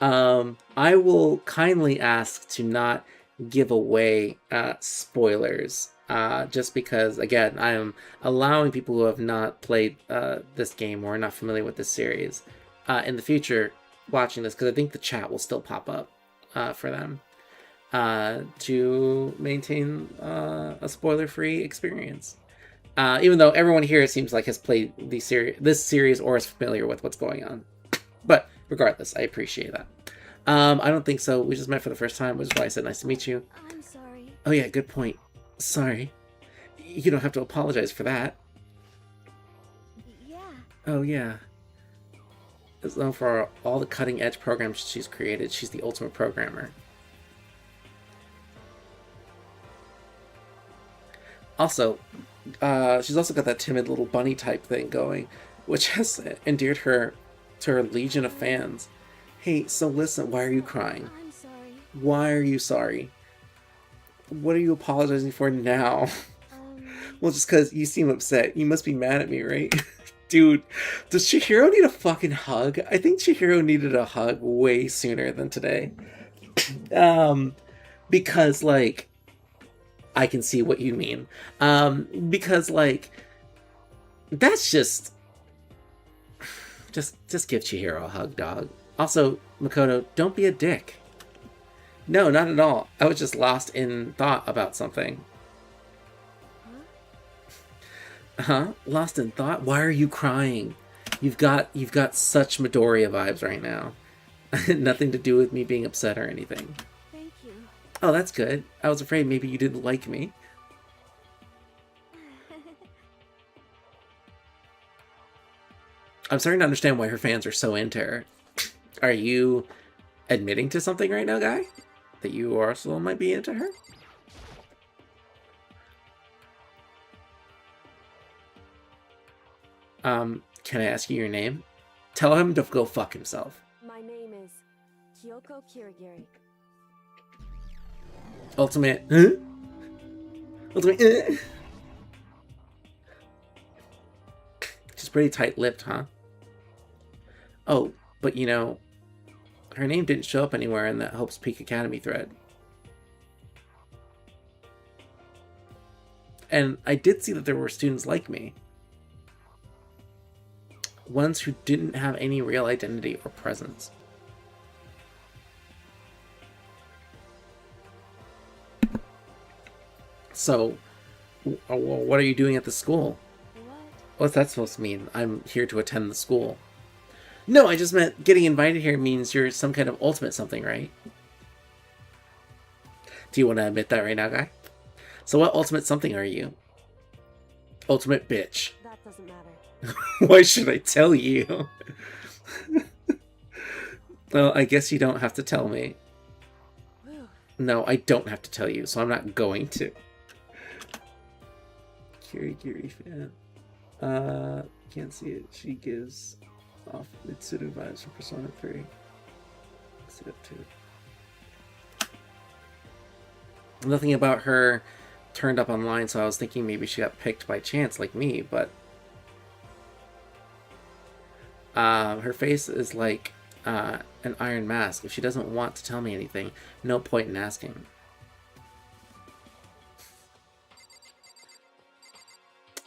I will kindly ask to not give away spoilers, just because, again, I am allowing people who have not played this game or are not familiar with this series in the future watching this, because I think the chat will still pop up for them to maintain a spoiler-free experience. Even though everyone here, it seems like, has played this series or is familiar with what's going on. But regardless, I appreciate that. I don't think so. We just met for the first time, which is why I said nice to meet you. I'm sorry. Oh yeah, good point. Sorry. You don't have to apologize for that. Yeah. Oh yeah. As though for all the cutting-edge programs she's created, she's the ultimate programmer. Also, she's also got that timid little bunny type thing going, which has endeared her to her legion of fans. Hey, so listen, why are you crying? I'm sorry. Why are you sorry? What are you apologizing for now? Well, just because you seem upset. You must be mad at me, right? Dude, does Chihiro need a fucking hug? I think Chihiro needed a hug way sooner than today. Because, like, I can see what you mean. Because, like, that's just give Chihiro a hug, dog. Also, Makoto, don't be a dick. No, not at all. I was just lost in thought about something. Huh? Lost in thought? Why are you crying? You've got such Midoriya vibes right now. Nothing to do with me being upset or anything. Thank you. Oh, that's good. I was afraid maybe you didn't like me. I'm starting to understand why her fans are so into her. Are you admitting to something right now, guy? That you also might be into her? Can I ask you your name? Tell him to go fuck himself. My name is Kyoko Kirigiri. Ultimate, huh? Ultimate, She's pretty tight-lipped, huh? Oh, but you know, her name didn't show up anywhere in that Hope's Peak Academy thread. And I did see that there were students like me. Ones who didn't have any real identity or presence. So, what are you doing at the school? What? What's that supposed to mean? I'm here to attend the school. No, I just meant getting invited here means you're some kind of ultimate something, right? Do you want to admit that right now, guy? So what ultimate something are you? Ultimate bitch. That doesn't matter. Why should I tell you? Well, I guess you don't have to tell me. Whew. No, I don't have to tell you, so I'm not going to. Kirigiri fan. Can't see it. She gives off Mitsuru vibes from Persona 3. What's it up to? Nothing about her turned up online, so I was thinking maybe she got picked by chance like me, but her face is like an iron mask. If she doesn't want to tell me anything, no point in asking.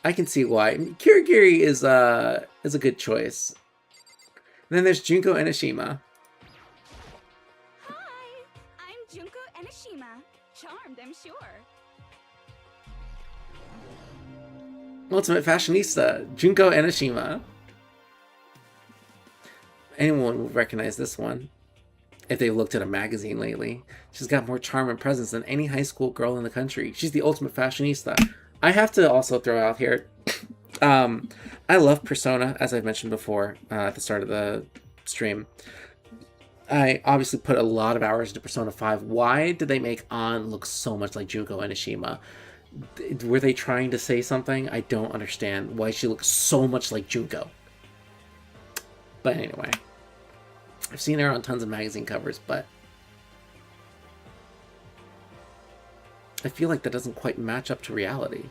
I can see why. Kirigiri is a good choice. And then there's Junko Enoshima. Hi, I'm Junko Enoshima. Charmed, I'm sure. Ultimate fashionista, Junko Enoshima. Anyone would recognize this one. if they've looked at a magazine lately. She's got more charm and presence than any high school girl in the country. She's the ultimate fashionista. I have to also throw out here, I love Persona, as I've mentioned before at the start of the stream. I obviously put a lot of hours into Persona 5. Why did they make An look so much like Junko Enoshima? Were they trying to say something? I don't understand why she looks so much like Junko. But anyway, I've seen her on tons of magazine covers, but I feel like that doesn't quite match up to reality.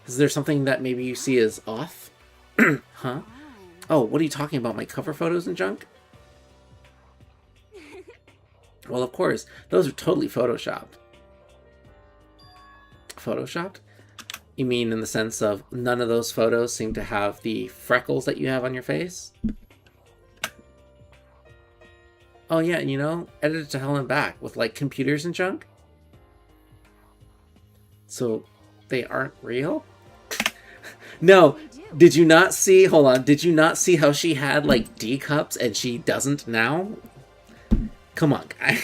Is there something that maybe you see as off? Huh? Oh, what are you talking about? My cover photos and junk? Well, of course, those are totally photoshopped. Photoshopped? You mean in the sense of none of those photos seem to have the freckles that you have on your face? Oh yeah, you know, edited to hell and back with like computers and junk? So they aren't real? No, did you not see, hold on, did you not see how she had like D cups and she doesn't now? Come on, guy.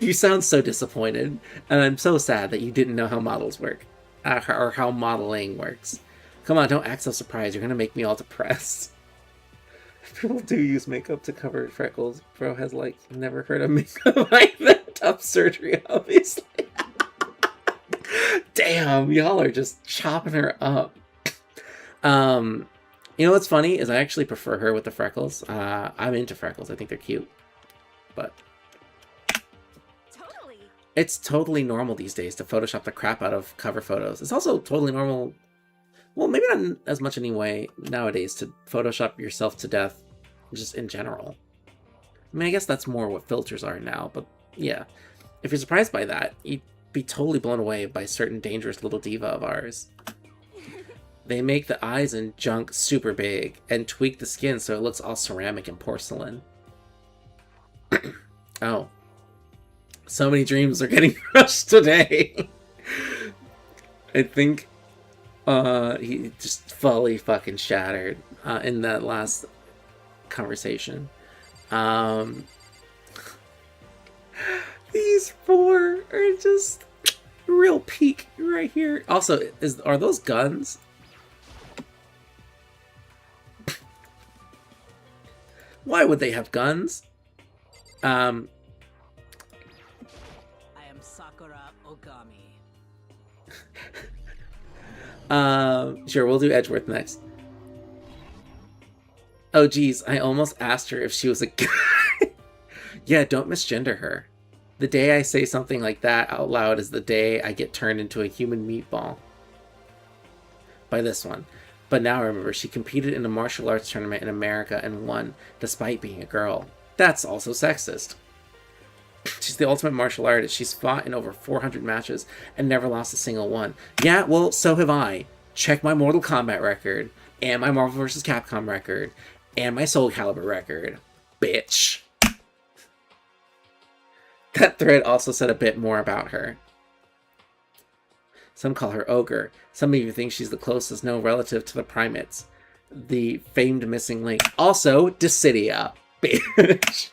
You sound so disappointed, and I'm so sad that you didn't know how models work, or how modeling works. Come on, don't act so surprised. You're gonna make me all depressed. People do use makeup to cover freckles. Bro has, like, never heard of makeup like that. Tough surgery, obviously. Damn, y'all are just chopping her up. You know what's funny is I actually prefer her with the freckles. I'm into freckles. I think they're cute. But it's totally normal these days to Photoshop the crap out of cover photos. It's also totally normal, well, maybe not as much anyway nowadays, to Photoshop yourself to death, just in general. I mean, I guess that's more what filters are now, but yeah. If you're surprised by that, you'd be totally blown away by a certain dangerous little diva of ours. They make the eyes and junk super big, and tweak the skin so it looks all ceramic and porcelain. Oh. So many dreams are getting crushed today. I think he just fully fucking shattered in that last conversation. These four are just real peak right here. Also, are those guns? Why would they have guns? I am Sakura Ogami. Sure, we'll do Edgeworth next. Oh geez, I almost asked her if she was a guy. Yeah, don't misgender her. The day I say something like that out loud is the day I get turned into a human meatball. By this one. But now I remember she competed in a martial arts tournament in America and won, despite being a girl. That's also sexist. She's the ultimate martial artist. She's fought in over 400 matches and never lost a single one. Yeah, well, so have I. Check my Mortal Kombat record, and my Marvel vs. Capcom record, and my Soul Calibur record. Bitch. That thread also said a bit more about her. Some call her Ogre. Some even think she's the closest known relative to the Primates. The famed missing link. Also, Dissidia. Bitch.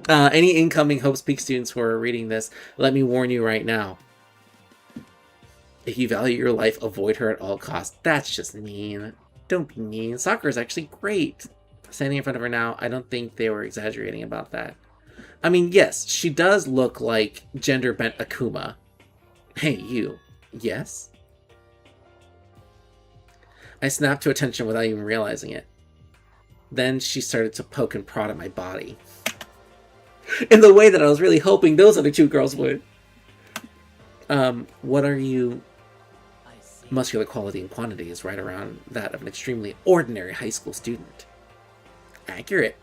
Any incoming Hope Speak students who are reading this, let me warn you right now. If you value your life, avoid her at all costs. That's just mean. Don't be mean. Sakura is actually great. Standing in front of her now, I don't think they were exaggerating about that. I mean, yes, she does look like gender-bent Akuma. Hey, you. Yes? I snapped to attention without even realizing it. Then she started to poke and prod at my body. In the way that I was really hoping those other two girls would. What are you? Muscular quality and quantity is right around that of an extremely ordinary high school student. Accurate.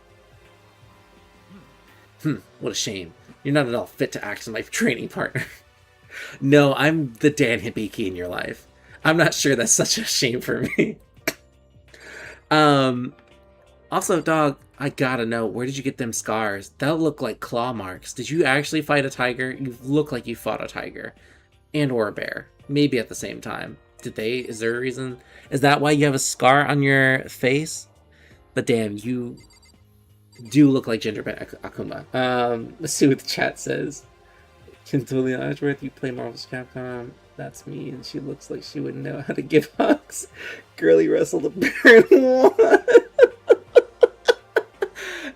What a shame. You're not at all fit to act as my training partner. No, I'm the Dan Hibiki in your life. I'm not sure that's such a shame for me. Also, dog, I gotta know, where did you get them scars? That look like claw marks. Did you actually fight a tiger? You look like you fought a tiger. And or a bear. Maybe at the same time. Is there a reason? Is that why you have a scar on your face? But damn, you do look like Gingerbread Akuma. Soothe Chat says, Kintulia Ashworth, you play Marvel's Capcom. That's me, and she looks like she would know how to give hugs. Girly wrestled the Baron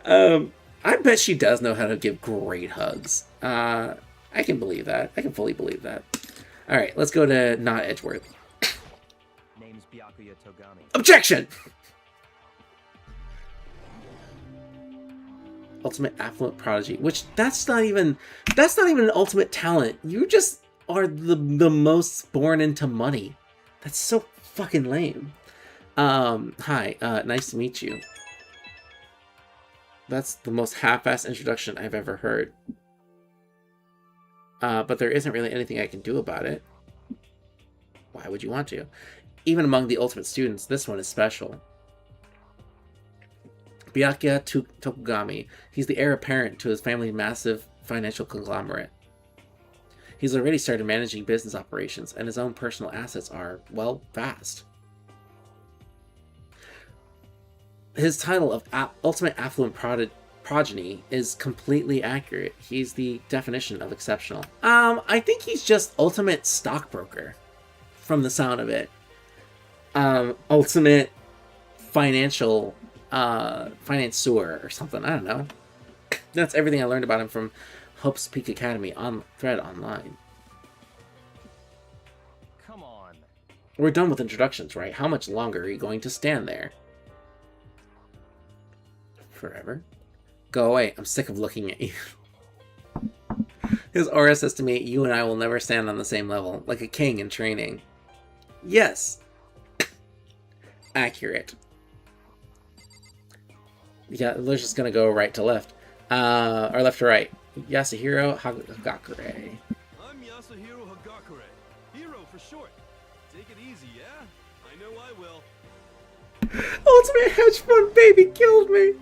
one. I bet she does know how to give great hugs. I can believe that. I can fully believe that. All right, let's go to not Edgeworth. Name's Byakuya Togami. Objection! Ultimate affluent prodigy, which that's not even an ultimate talent. You just are the most born into money. That's so fucking lame. Hi, nice to meet you. That's the most half-assed introduction I've ever heard. But there isn't really anything I can do about it. Why would you want to? Even among the ultimate students, this one is special. Byakuya Tokugami. He's the heir apparent to his family's massive financial conglomerate. He's already started managing business operations, and his own personal assets are, well, vast. His title of Ultimate Affluent Progeny is completely accurate. He's the definition of exceptional. I think he's just ultimate stockbroker, from the sound of it. Ultimate financial financier or something. I don't know. That's everything I learned about him from Hope's Peak Academy on thread online. Come on. We're done with introductions, right? How much longer are you going to stand there? Forever? Go away. I'm sick of looking at you. His aura says to me, you and I will never stand on the same level, like a king in training. Yes. Accurate. Yeah, we're just gonna go right to left. Or left to right. Yasuhiro Hagakure. I'm Yasuhiro Hagakure. Hero for short. Take it easy, yeah? I know I will. Ultimate hedge fund baby killed me.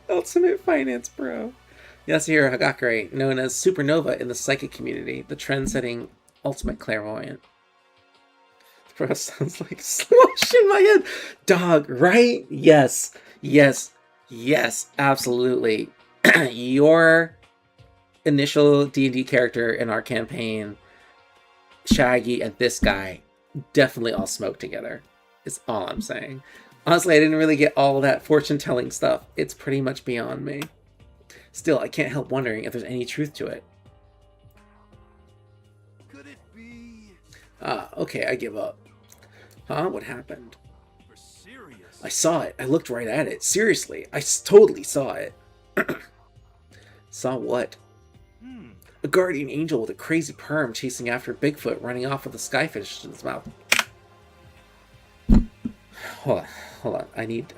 Ultimate finance bro. Yasuhiro Hagakure, known as Supernova in the psychic community, the trend-setting ultimate clairvoyant. Bro, sounds like slush in my head. Dog, right? Yes. Yes. Yes, absolutely. Your initial D&D character in our campaign, Shaggy, and this guy, definitely all smoke together. Is all I'm saying. Honestly, I didn't really get all that fortune-telling stuff. It's pretty much beyond me. Still, I can't help wondering if there's any truth to it. Could it be? Okay, I give up. Huh? What happened? For serious? I saw it. I looked right at it. Seriously, I totally saw it. Saw what? A guardian angel with a crazy perm chasing after Bigfoot running off with a skyfish in his mouth. Hold on. I need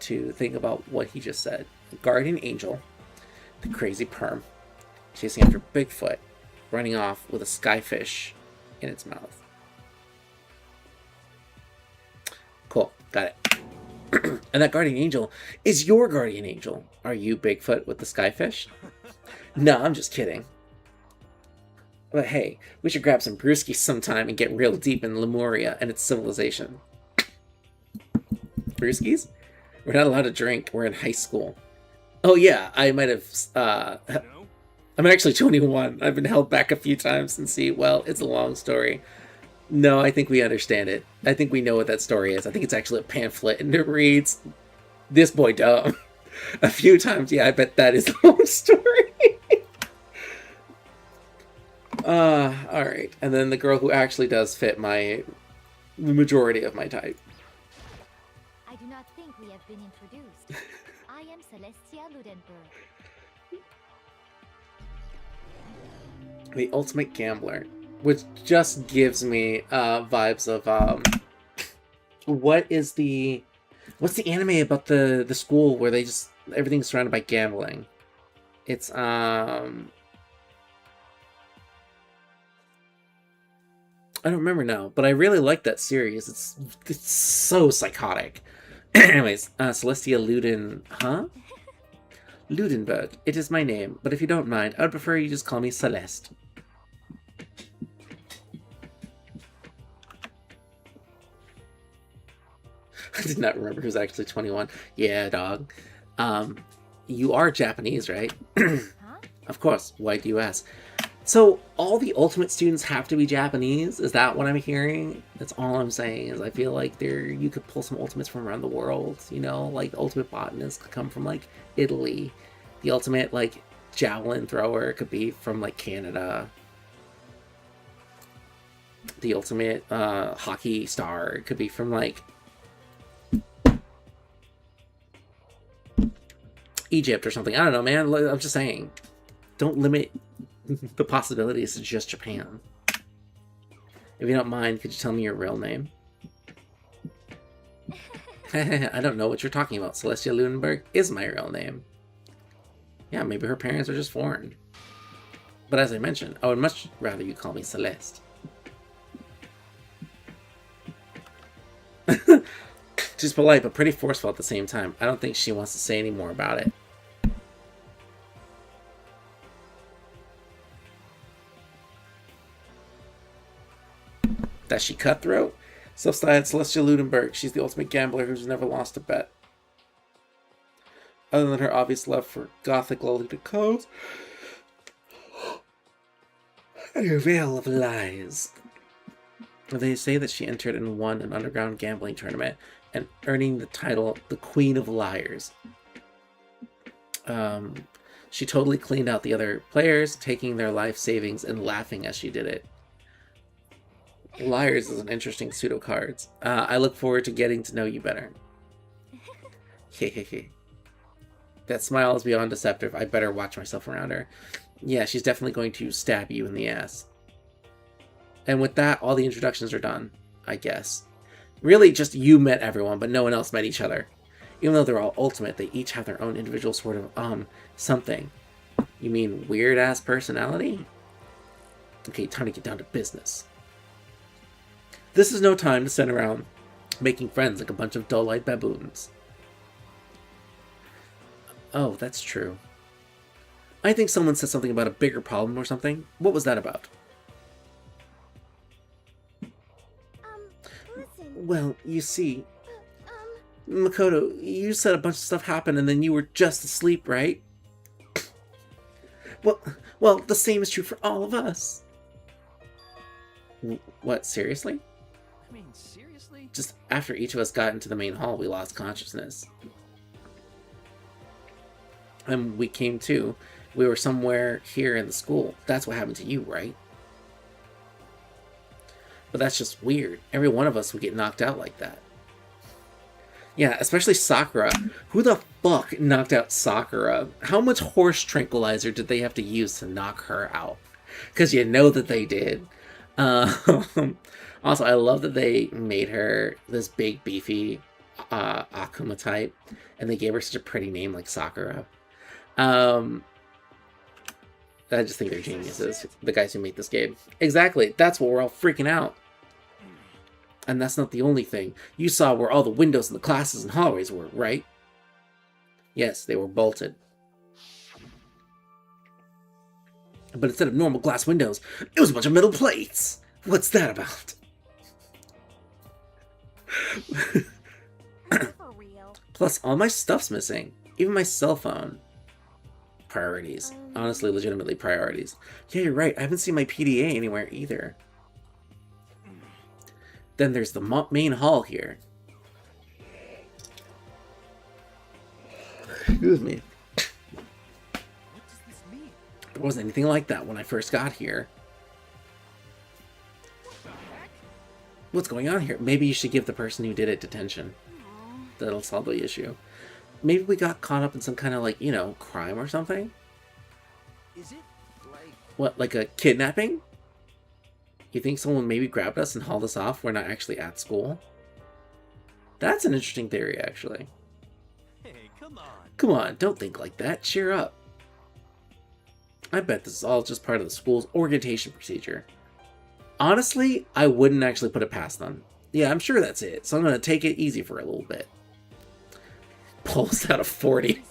to think about what he just said. A guardian angel, the crazy perm, chasing after Bigfoot, running off with a skyfish in its mouth. Cool, got it. And that guardian angel is your guardian angel. Are you Bigfoot with the skyfish? No, I'm just kidding. But hey, we should grab some brewskis sometime and get real deep in Lemuria and its civilization. Brewskis? We're not allowed to drink. We're in high school. Oh yeah, I might have... I'm actually 21. I've been held back a few times and see, well, it's a long story. No, I think we understand it. I think we know what that story is. I think it's actually a pamphlet, and it reads, "This boy dumb." A few times, yeah, I bet that is the whole story. Alright. And then the girl who actually does fit the majority of my type. I do not think we have been introduced. I am Celestia Ludenberg. The ultimate gambler. Which just gives me vibes of what's the anime about the school where they just everything's surrounded by gambling? It's I don't remember now, but I really like that series. It's so psychotic. Anyways, Celestia Ludenberg. It is my name, but if you don't mind, I would prefer you just call me Celeste. I did not remember who's actually 21. Yeah, dog. You are Japanese, right? Of course. Why do you ask? So, all the Ultimate students have to be Japanese? Is that what I'm hearing? That's all I'm saying, is I feel like you could pull some Ultimates from around the world, you know? Like, the Ultimate Botanist could come from, like, Italy. The Ultimate, like, Javelin Thrower could be from, like, Canada. The Ultimate Hockey Star could be from, like, Egypt or something. I don't know, man. I'm just saying. Don't limit the possibilities to just Japan. If you don't mind, could you tell me your real name? I don't know what you're talking about. Celestia Lunenburg is my real name. Yeah, maybe her parents are just foreign. But as I mentioned, I would much rather you call me Celeste. She's polite, but pretty forceful at the same time. I don't think she wants to say any more about it. That she cutthroat? Self-styled Celestia Ludenberg. She's the ultimate gambler who's never lost a bet. Other than her obvious love for gothic Lolita clothes and her veil of lies. They say that she entered and won an underground gambling tournament and earning the title the Queen of Liars. She totally cleaned out the other players, taking their life savings and laughing as she did it. Liars is an interesting pseudo cards. I look forward to getting to know you better. Hehehe. That smile is beyond deceptive. I better watch myself around her. Yeah, she's definitely going to stab you in the ass. And with that, all the introductions are done, I guess. Really, just you met everyone, but no one else met each other. Even though they're all ultimate, they each have their own individual sort of, something. You mean weird-ass personality? Okay, time to get down to business. This is no time to sit around making friends like a bunch of dull-eyed baboons. Oh, that's true. I think someone said something about a bigger problem or something. What was that about? Listen. Well, you see, Makoto, you said a bunch of stuff happened and then you were just asleep, right? Well, the same is true for all of us. What, seriously? I mean, seriously? Just after each of us got into the main hall, we lost consciousness. And we came to. We were somewhere here in the school. That's what happened to you, right? But that's just weird. Every one of us would get knocked out like that. Yeah, especially Sakura. Who the fuck knocked out Sakura? How much horse tranquilizer did they have to use to knock her out? Because you know that they did. Also, I love that they made her this big, beefy Akuma type. And they gave her such a pretty name like Sakura. I just think they're geniuses, the guys who make this game. Exactly, that's what we're all freaking out. And that's not the only thing. You saw where all the windows in the classes and hallways were, right? Yes, they were bolted. But instead of normal glass windows, it was a bunch of metal plates! What's that about? For real. Plus, all my stuff's missing. Even my cell phone. Priorities. Honestly, legitimately priorities. Yeah, you're right. I haven't seen my PDA anywhere either. Then there's the main hall here. Excuse me. What does this mean? There wasn't anything like that when I first got here. What the heck? What's going on here? Maybe you should give the person who did it detention. That'll solve the issue. Maybe we got caught up in some kind of, like, you know, crime or something? Is it like... What, like a kidnapping? You think someone maybe grabbed us and hauled us off? We're not actually at school? That's an interesting theory, actually. Hey, come on. Come on, don't think like that. Cheer up. I bet this is all just part of the school's orientation procedure. Honestly, I wouldn't actually put it past them. Yeah, I'm sure that's it, so I'm going to take it easy for a little bit. Pulls out a 40.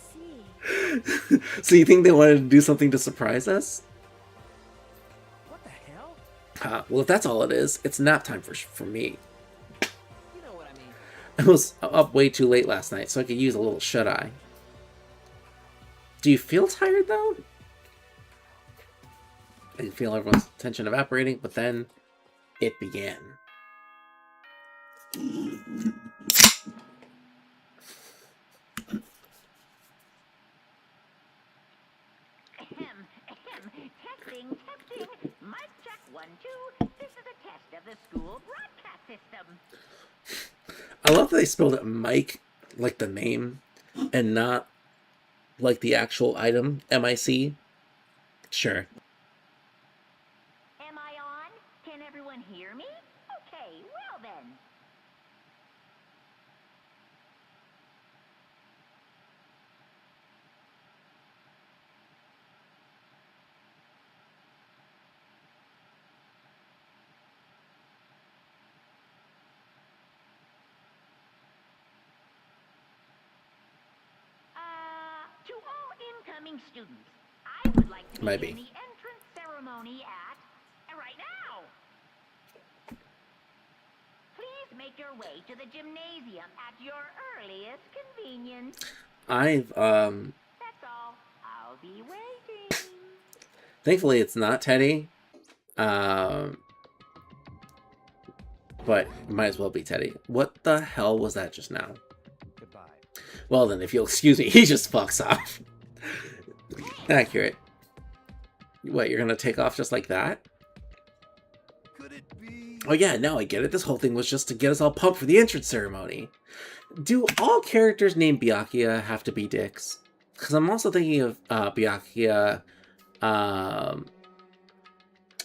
So you think they wanted to do something to surprise us? What the hell? Well, if that's all it is, it's nap time for me. You know what I mean. I was up way too late last night, so I could use a little shut-eye. Do you feel tired, though? I can feel everyone's tension evaporating, but then it began. Testing. Mic check 1, 2. This is a test of the school broadcast system. I love that they spelled it Mike, like the name, and not like the actual item, M-I-C. Sure. Am I on? Can everyone hear me? Okay, well then. To all incoming students, I would like to begin the entrance ceremony at right now. Please make your way to the gymnasium at your earliest convenience. That's all. I'll be waiting. Thankfully, it's not Teddy. But it might as well be Teddy. What the hell was that just now? Goodbye. Well then, if you'll excuse me, he just fucks off. Accurate. What, you're gonna take off just like that? Could it be? Oh yeah, no, I get it. This whole thing was just to get us all pumped for the entrance ceremony. Do all characters named Byakuya have to be dicks? Because I'm also thinking of Byakuya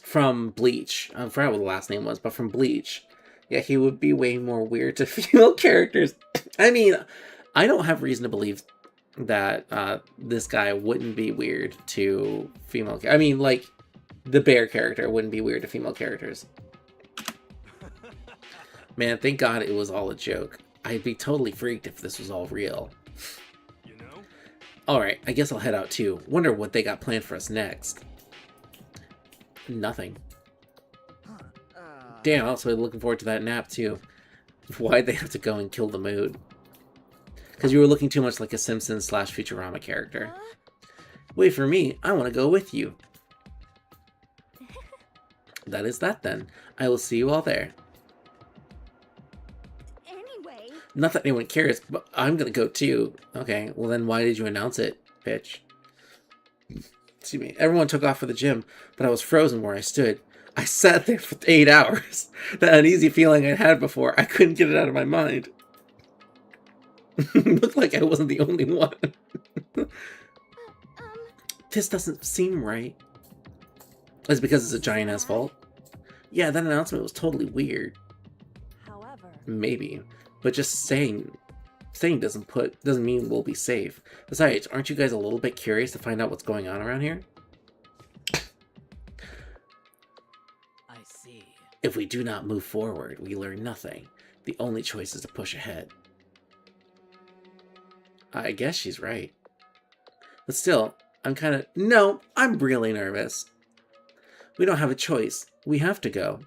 from Bleach. I forgot what the last name was, but from Bleach. Yeah, he would be way more weird to female characters. I mean, I don't have reason to believe that this guy wouldn't be weird to female. I mean, like, the bear character wouldn't be weird to female characters. Man, thank God it was all a joke. I'd be totally freaked if this was all real. You know? Alright, I guess I'll head out too. Wonder what they got planned for us next. Nothing. Damn, also looking forward to that nap too. Why'd they have to go and kill the mood? Because you were looking too much like a Simpsons / Futurama character. Wait for me, I want to go with you. That is that then. I will see you all there. Anyway. Not that anyone cares, but I'm gonna go too. Okay, well then why did you announce it, bitch? Excuse me. Everyone took off for the gym, but I was frozen where I stood. I sat there for 8 hours. That uneasy feeling I'd had before, I couldn't get it out of my mind. Looked like I wasn't the only one. This doesn't seem right. It's because it's a giant ass fault. Yeah, that announcement was totally weird. However, maybe, but just saying doesn't mean we'll be safe. Besides, aren't you guys a little bit curious to find out what's going on around here? I see. If we do not move forward, we learn nothing. The only choice is to push ahead. I guess she's right. But still, I'm really nervous. We don't have a choice. We have to go.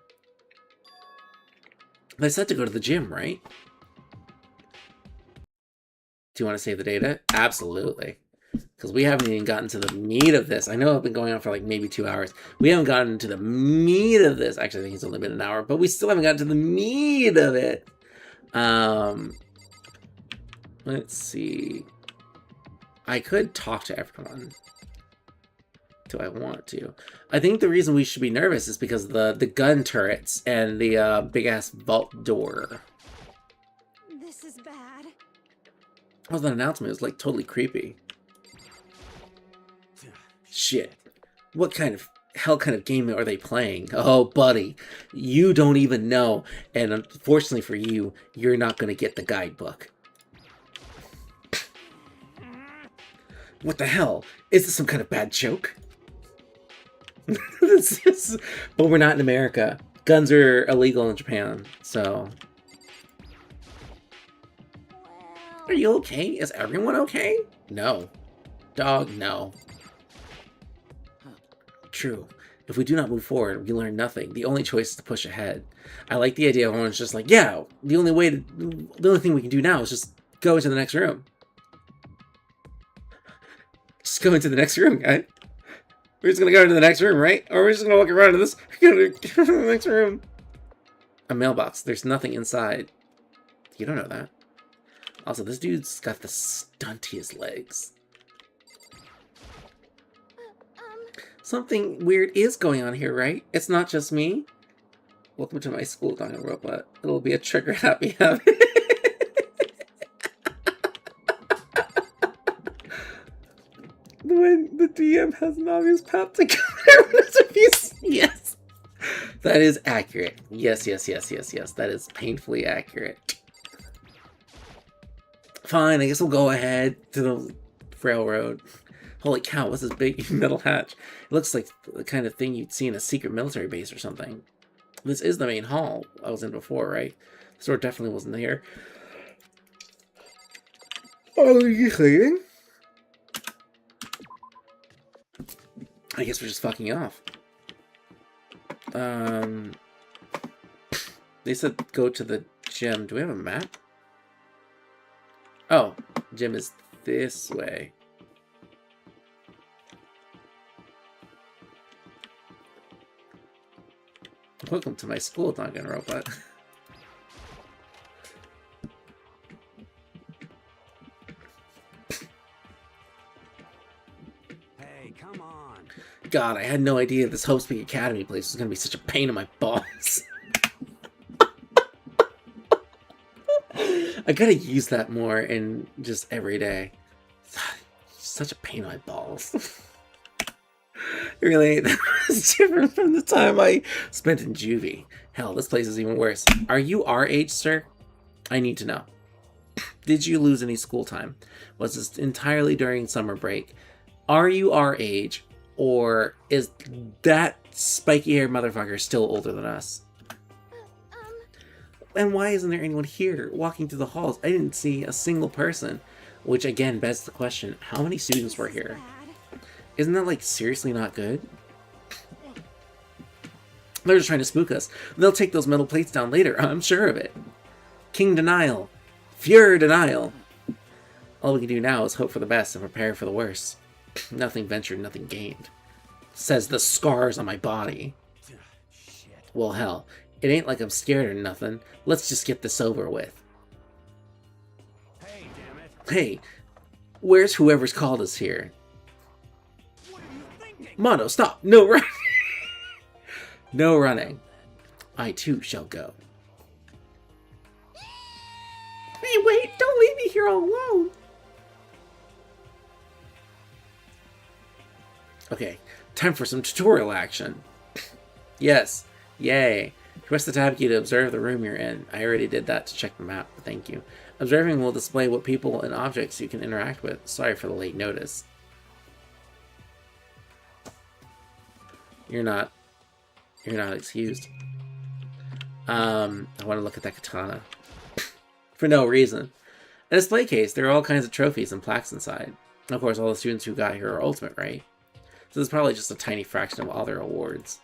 They said to go to the gym, right? Do you want to save the data? Absolutely. Because we haven't even gotten to the meat of this. I know I've been going on for like maybe 2 hours. We haven't gotten to the meat of this. Actually, I think it's only been an hour, but we still haven't gotten to the meat of it. Let's see. I could talk to everyone. Do I want to? I think the reason we should be nervous is because of the gun turrets and the big-ass vault door. this is bad. What was that announcement? It was like totally creepy. Shit. What kind of game are they playing? Oh, buddy. You don't even know. And unfortunately for you, you're not going to get the guidebook. What the hell? Is this some kind of bad joke? But we're not in America. Guns are illegal in Japan, so... Are you okay? Is everyone okay? No. Dog, no. True. If we do not move forward, we learn nothing. The only choice is to push ahead. I like the idea of everyone's just like, yeah, the only thing we can do now is just go into the next room. Just go into the next room, guys. We're just gonna go into the next room, right? Or we're just gonna walk around to this. We're gonna go to the next room. A mailbox. There's nothing inside. You don't know that. Also, this dude's got the stuntiest legs. Something weird is going on here, right? It's not just me. Welcome to my school, Danganronpa. It'll be a trigger happy habit. When the DM has an obvious path to go there. Yes. That is accurate. Yes. That is painfully accurate. Fine, I guess we'll go ahead to the railroad. Holy cow, what's this big metal hatch? It looks like the kind of thing you'd see in a secret military base or something. This is the main hall I was in before, right? The store definitely wasn't here. Oh, are you saying? I guess we're just fucking off. They said go to the gym. Do we have a map? Oh, gym is this way. Welcome to my school, Danganronpa. Hey, come on. God, I had no idea this Hope Speak Academy place was gonna be such a pain in my balls. I gotta use that more in just every day. Such a pain in my balls. Really, that was different from the time I spent in juvie. Hell, this place is even worse. Are you our age, sir? I need to know. Did you lose any school time? Was this entirely during summer break? Are you our age? Or is that spiky-haired motherfucker still older than us? And why isn't there anyone here walking through the halls? I didn't see a single person. Which again begs the question, how many students were here? Isn't that like seriously not good? They're just trying to spook us. They'll take those metal plates down later, I'm sure of it. King denial. Pure denial. All we can do now is hope for the best and prepare for the worst. Nothing ventured, nothing gained. Says the scars on my body. Well, hell, it ain't like I'm scared or nothing. Let's just get this over with. Hey, damn it. Hey, where's whoever's called us here? What are you thinking? Mono, stop! No running! No running. I too shall go. Hey, wait! Don't leave me here all alone! Okay, time for some tutorial action. Yes, yay. Press the tab key to observe the room you're in. I already did that to check the map, but thank you. Observing will display what people and objects you can interact with. Sorry for the late notice. You're not excused. I want to look at that katana. For no reason. A display case, there are all kinds of trophies and plaques inside. Of course, all the students who got here are ultimate, right? So this is probably just a tiny fraction of all their awards.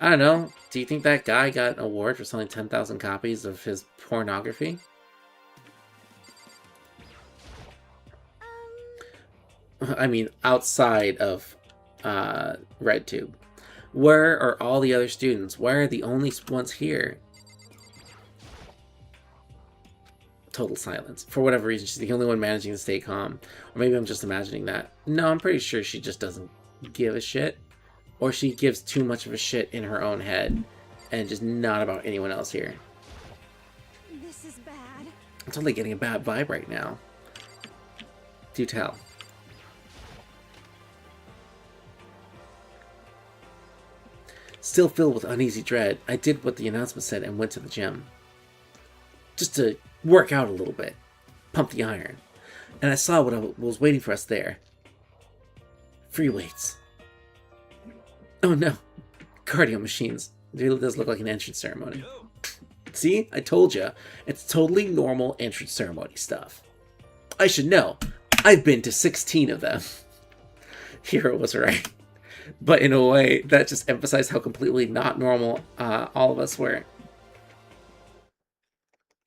I don't know. Do you think that guy got an award for selling 10,000 copies of his pornography? I mean, outside of RedTube. Where are all the other students? Why are the only ones here? Total silence. For whatever reason, she's the only one managing to stay calm. Or maybe I'm just imagining that. No, I'm pretty sure she just doesn't give a shit. Or she gives too much of a shit in her own head. And just not about anyone else here. This is bad. I'm totally getting a bad vibe right now. Do tell. Still filled with uneasy dread, I did what the announcement said and went to the gym. Just to work out a little bit. Pump the iron. And I saw what was waiting for us there. Free weights. Oh no. Cardio machines. It really does look like an entrance ceremony. See? I told ya. It's totally normal entrance ceremony stuff. I should know. I've been to 16 of them. Hero was right. but in a way that just emphasized how completely not normal all of us were.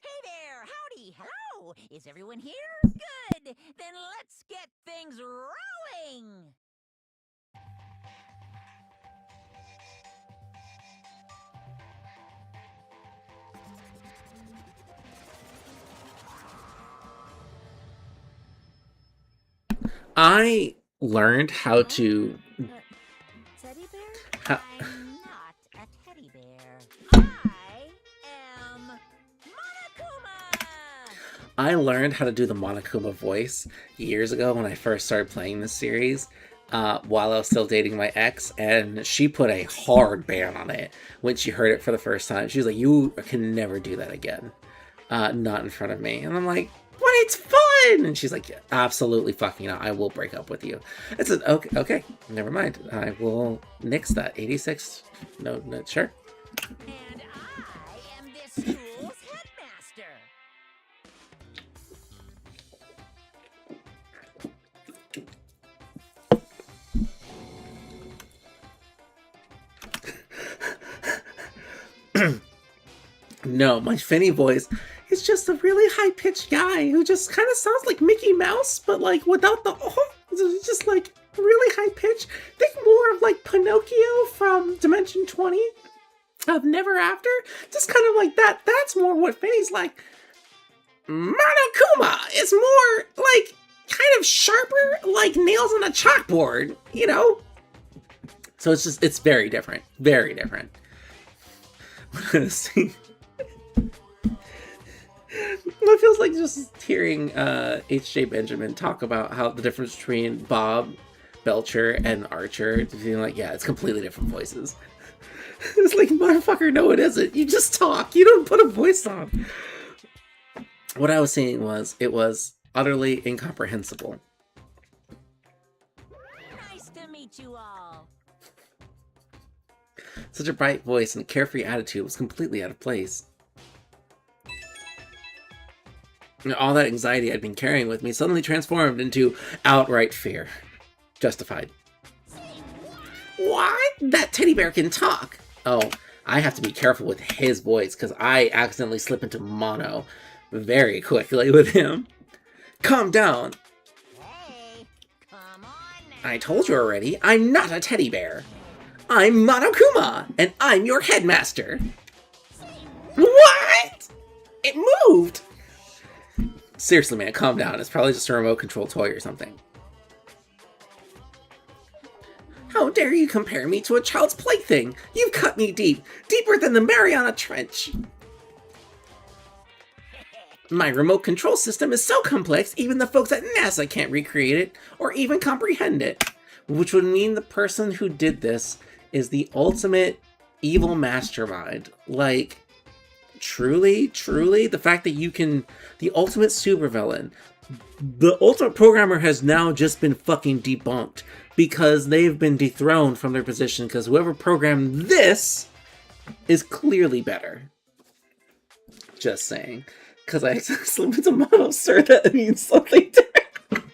Hey there, howdy, hello. Is everyone here? Good. Then let's get things rolling. I learned how to... Teddy bear? How, I'm not a teddy bear. I am Monokuma. I learned how to do the Monokuma voice years ago when I first started playing this series, while I was still dating my ex, and she put a hard ban on it when she heard it for the first time. She was like, you can never do that again. Not in front of me. And I'm like, but it's fun! And she's like, yeah, absolutely fucking not. I will break up with you. I said, okay, never mind. I will nix that. 86? No, sure. And I am this school's headmaster. No, my Finny voice is just a really high-pitched guy who just kind of sounds like Mickey Mouse, but like without the it's just like really high-pitched. Think more of like Pinocchio from Dimension 20 of Never After. Just kind of like that. That's more what Finny's like. Monokuma is more like kind of sharper, like nails on a chalkboard, you know? So it's very different. Very different. See. It feels like just hearing H.J. Benjamin talk about how the difference between Bob Belcher and Archer, feeling like, yeah, it's completely different voices. It's like, motherfucker, no it isn't. You just talk. You don't put a voice on. What I was saying was, it was utterly incomprehensible. Nice to meet you all. Such a bright voice and carefree attitude was completely out of place. All that anxiety I'd been carrying with me suddenly transformed into outright fear. Justified. What? That teddy bear can talk! Oh, I have to be careful with his voice, because I accidentally slip into mono very quickly with him. Calm down. Hey, come on now. I told you already, I'm not a teddy bear. I'm Monokuma, and I'm your headmaster. What? It moved! Seriously, man, calm down. It's probably just a remote control toy or something. How dare you compare me to a child's plaything? You've cut me deep, deeper than the Mariana Trench. My remote control system is so complex, even the folks at NASA can't recreate it or even comprehend it. Which would mean the person who did this is the ultimate evil mastermind. Like, truly, the fact that you can... The ultimate supervillain. The ultimate programmer has now just been fucking debunked because they've been dethroned from their position because whoever programmed this is clearly better. Just saying. Because I slipped into mono, sir, that means something different.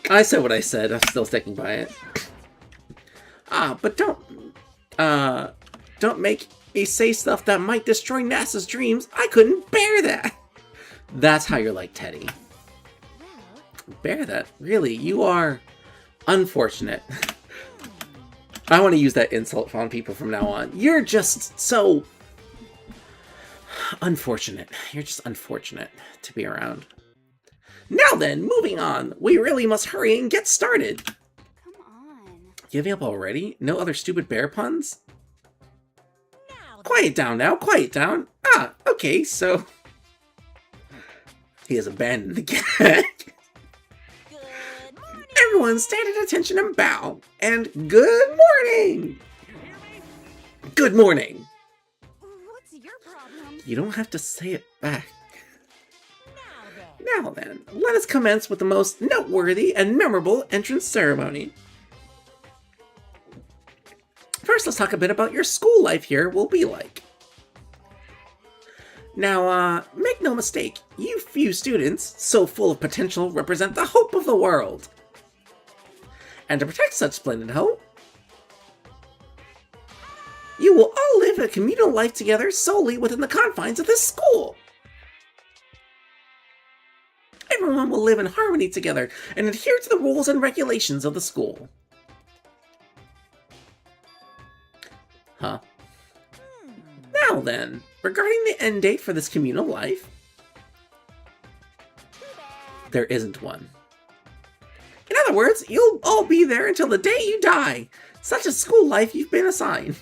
I said what I said. I'm still sticking by it. But don't make me say stuff that might destroy NASA's dreams. I couldn't bear that. That's how you're like Teddy. Bear that? Really? You are unfortunate. I want to use that insult on people from now on. You're just so unfortunate. You're just unfortunate to be around. Now then, moving on. We really must hurry and get started. Come on. Giving up already? No other stupid bear puns? Quiet down now, quiet down. Okay, so... He has abandoned the gag. Everyone stand at attention and bow. And good morning! Good morning! What's your problem? You don't have to say it back. Now then, let us commence with the most noteworthy and memorable entrance ceremony. First, let's talk a bit about your school life here will be like. Now, make no mistake, you few students, so full of potential, represent the hope of the world. And to protect such splendid hope, you will all live a communal life together solely within the confines of this school. Everyone will live in harmony together and adhere to the rules and regulations of the school. Huh. Now then, regarding the end date for this communal life, there isn't one. In other words, you'll all be there until the day you die. Such a school life you've been assigned.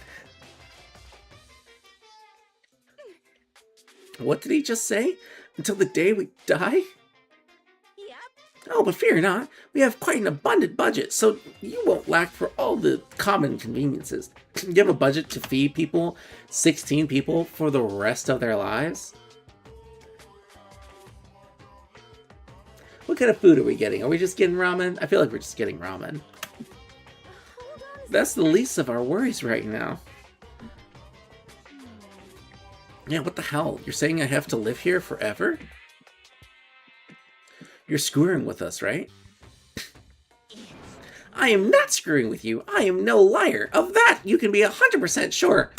What did he just say? Until the day we die? Oh, but fear not, we have quite an abundant budget, so you won't lack for all the common conveniences. You have a budget to feed people, 16 people, for the rest of their lives? What kind of food are we getting? Are we just getting ramen? I feel like we're just getting ramen. That's the least of our worries right now. Yeah, what the hell? You're saying I have to live here forever? You're screwing with us, right? I am not screwing with you. I am no liar. Of that, you can be 100% sure.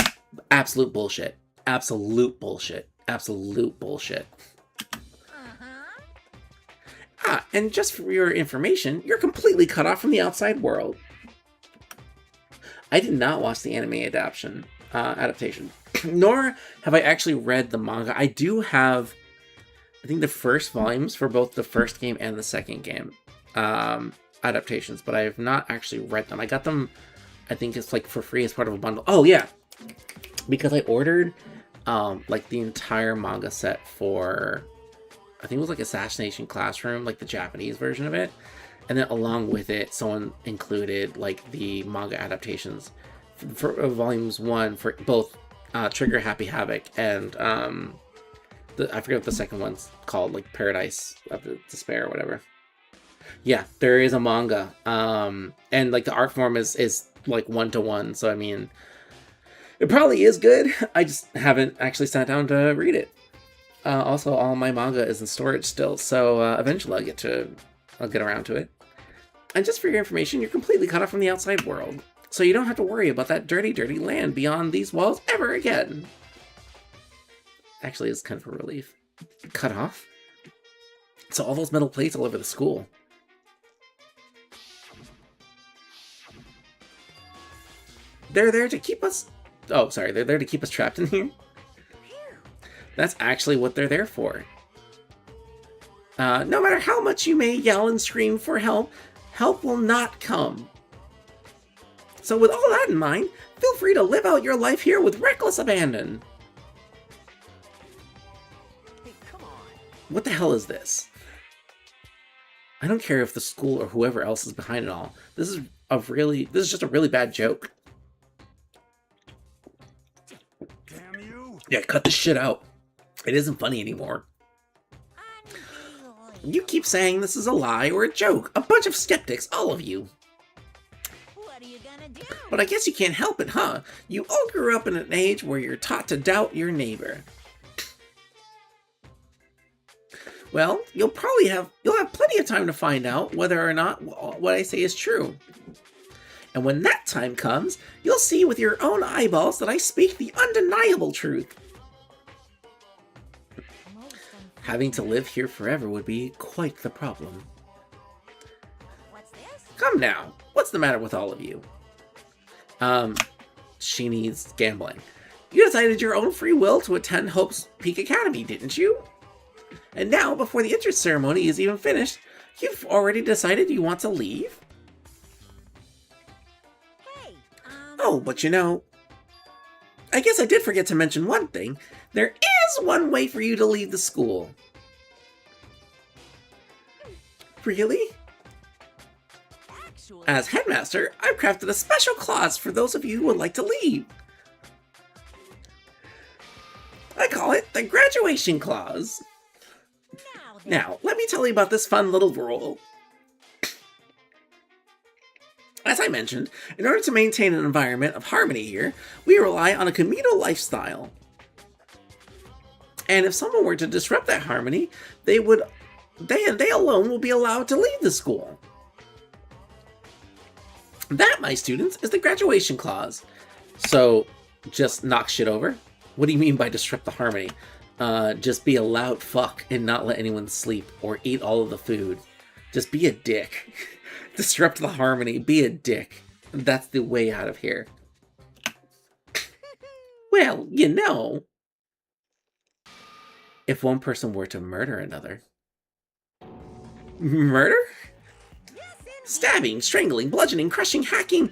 Absolute bullshit. Absolute bullshit. Absolute bullshit. Ah, and just for your information, you're completely cut off from the outside world. I did not watch the anime adaptation, nor have I actually read the manga. I do have, I think, the first volumes for both the first game and the second game adaptations, but I have not actually read them. I got them, I think it's like for free as part of a bundle. Oh yeah, because I ordered like the entire manga set for, I think it was like Assassination Classroom, like the Japanese version of it. And then along with it, someone included like the manga adaptations for volumes 1 for both Trigger Happy Havoc and I forget what the second one's called, like Paradise of the Despair or whatever. Yeah, there is a manga. And like the art form is like 1-to-1. So I mean, it probably is good. I just haven't actually sat down to read it. Also, all my manga is in storage still, so eventually I'll get around to it. And just for your information, you're completely cut off from the outside world, so you don't have to worry about that dirty, dirty land beyond these walls ever again. Actually, it's kind of a relief. Cut off? So all those metal plates all over the school. They're there to keep us... Oh, sorry, they're there to keep us trapped in here? That's actually what they're there for. No matter how much you may yell and scream for help, help will not come. So with all that in mind, feel free to live out your life here with reckless abandon. Hey, come on. What the hell is this? I don't care if the school or whoever else is behind it all. This is just a really bad joke. Damn you! Yeah, cut this shit out. It isn't funny anymore. You keep saying this is a lie or a joke. A bunch of skeptics, all of you. What are you gonna do? But I guess you can't help it, huh? You all grew up in an age where you're taught to doubt your neighbor. Well, you'll have plenty of time to find out whether or not what I say is true. And when that time comes, you'll see with your own eyeballs that I speak the undeniable truth. Having to live here forever would be quite the problem. What's this? Come now, what's the matter with all of you? She needs gambling. You decided your own free will to attend Hope's Peak Academy, didn't you? And now, before the entrance ceremony is even finished, you've already decided you want to leave? Hey, Oh, but you know, I guess I did forget to mention one thing. There is one way for you to leave the school. Really? actually, As headmaster, I've crafted a special clause for those of you who would like to leave. I call it the graduation clause. Now, let me tell you about this fun little rule. As I mentioned, in order to maintain an environment of harmony here, we rely on a communal lifestyle. And if someone were to disrupt that harmony, they and they alone will be allowed to leave the school. That, my students, is the graduation clause. So, just knock shit over? What do you mean by disrupt the harmony? Just be a loud fuck and not let anyone sleep or eat all of the food. Just be a dick. Disrupt the harmony, be a dick. That's the way out of here. Well, you know, if one person were to murder another. Murder? Stabbing, strangling, bludgeoning, crushing, hacking,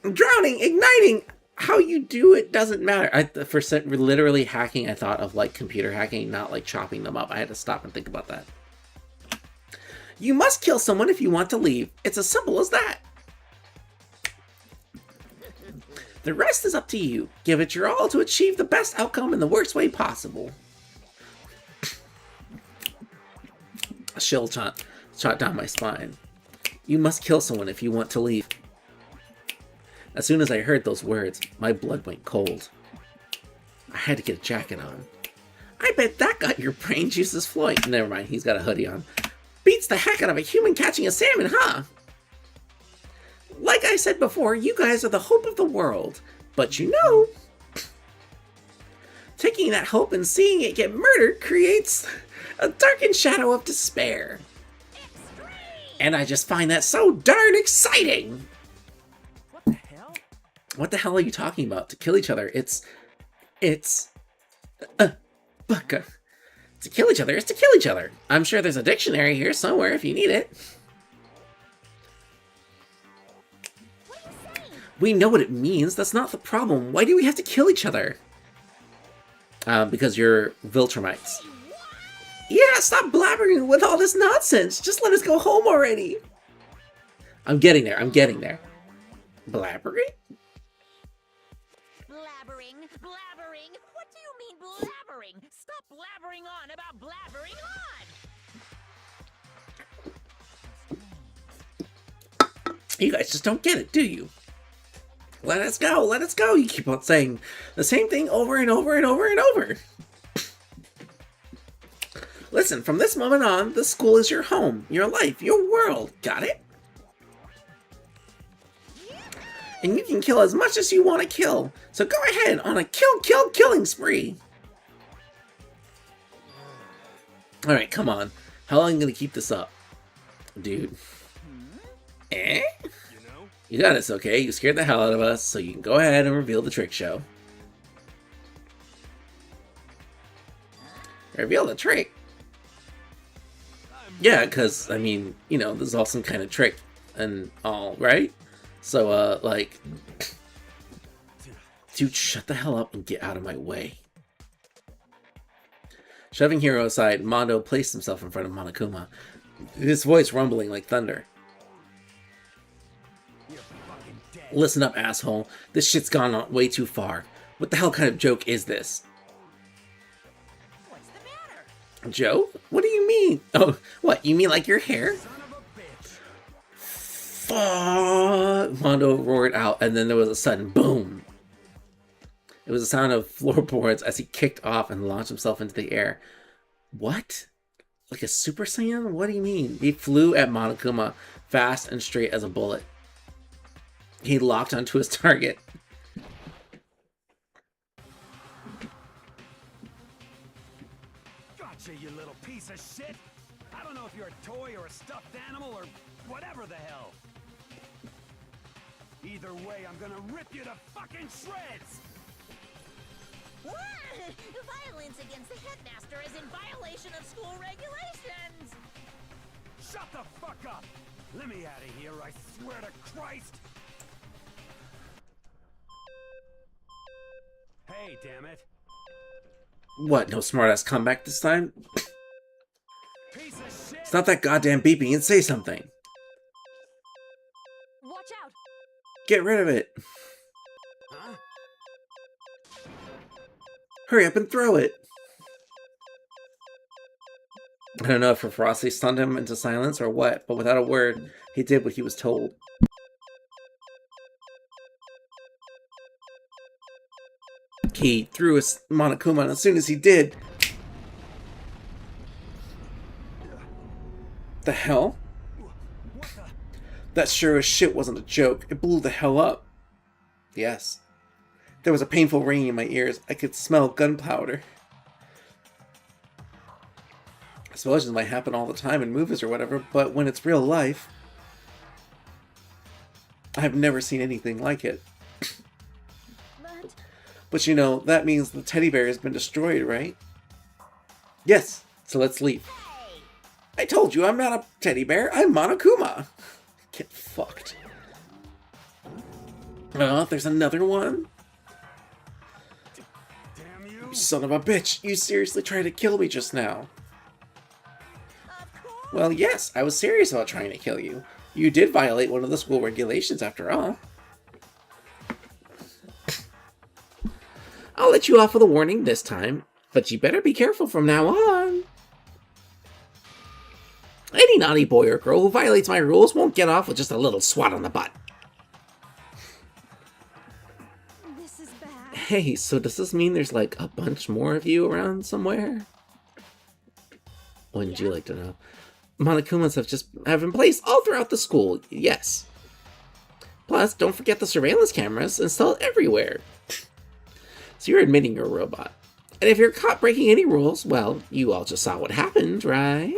drowning, igniting. How you do it doesn't matter. For literally hacking, I thought of like computer hacking, not like chopping them up. I had to stop and think about that. You must kill someone if you want to leave. It's as simple as that. The rest is up to you. Give it your all to achieve the best outcome in the worst way possible. A chill shot down my spine. You must kill someone if you want to leave. As soon as I heard those words, my blood went cold. I had to get a jacket on. I bet that got your brain juices flowing. Never mind, he's got a hoodie on. Beats the heck out of a human catching a salmon, huh? Like I said before, you guys are the hope of the world. But you know, taking that hope and seeing it get murdered creates a darkened shadow of despair. And I just find that so darn exciting! What the hell? What the hell are you talking about? To kill each other, it's... Bucka. To kill each other is to kill each other. I'm sure there's a dictionary here somewhere if you need it. We know what it means. That's not the problem. Why do we have to kill each other? Because you're Viltrumites. Yeah, stop blabbering with all this nonsense. Just let us go home already. I'm getting there. I'm getting there. Blabbering? Blabbering? What do you mean blabbering? Stop blabbering on about blabbering on! You guys just don't get it, do you? Let us go, let us go. You keep on saying the same thing over and over and over and over. Listen, from this moment on, the school is your home, your life, your world. Got it? And you can kill as much as you want to kill. So go ahead on a killing spree. Alright, come on. How long are you going to keep this up? Dude. Eh? You got us, okay? You scared the hell out of us, so you can go ahead and reveal the trick show. Reveal the trick? Yeah, because, I mean, you know, there's all some kind of trick and all, right? So, like... Dude, shut the hell up and get out of my way. Shoving Hiro aside, Mondo placed himself in front of Monokuma, his voice rumbling like thunder. Listen up, asshole. This shit's gone on way too far. What the hell kind of joke is this? What's the matter? Joke? What do you mean? Oh, what? You mean like your hair? Fuck! Mondo roared out, and then there was a sudden boom. It was the sound of floorboards as he kicked off and launched himself into the air. What? Like a Super Saiyan? What do you mean? He flew at Monokuma, fast and straight as a bullet. He locked onto his target. Gotcha, you little piece of shit! I don't know if you're a toy or a stuffed animal or whatever the hell. Either way, I'm gonna rip you to fucking shreds! Violence against the headmaster is in violation of school regulations! Shut the fuck up! Let me out of here, I swear to Christ! Hey, damn it. What, no smartass comeback this time? Piece of shit! Stop that goddamn beeping and say something. Watch out! Get rid of it. Huh? Hurry up and throw it. I don't know if Frosty stunned him into silence or what, but without a word, he did what he was told. He threw his Monokuma, and as soon as he did... The hell? That sure as shit wasn't a joke. It blew the hell up. Yes. There was a painful ringing in my ears. I could smell gunpowder. Explosions might happen all the time in movies or whatever, but when it's real life, I've never seen anything like it. But you know, that means the teddy bear has been destroyed, right? Yes, so let's leave. I told you I'm not a teddy bear, I'm Monokuma. Get fucked. Oh, there's another one? Damn you! You son of a bitch, you seriously tried to kill me just now. Well, yes, I was serious about trying to kill you. You did violate one of the school regulations after all. I'll let you off with a warning this time, but you better be careful from now on. Any naughty boy or girl who violates my rules won't get off with just a little swat on the butt. This is bad. Hey, so does this mean there's like a bunch more of you around somewhere? Wouldn't you like to know? Monokumas have been placed all throughout the school, yes. Plus, don't forget the surveillance cameras installed everywhere. So you're admitting you're a robot. And if you're caught breaking any rules, well, you all just saw what happened, right?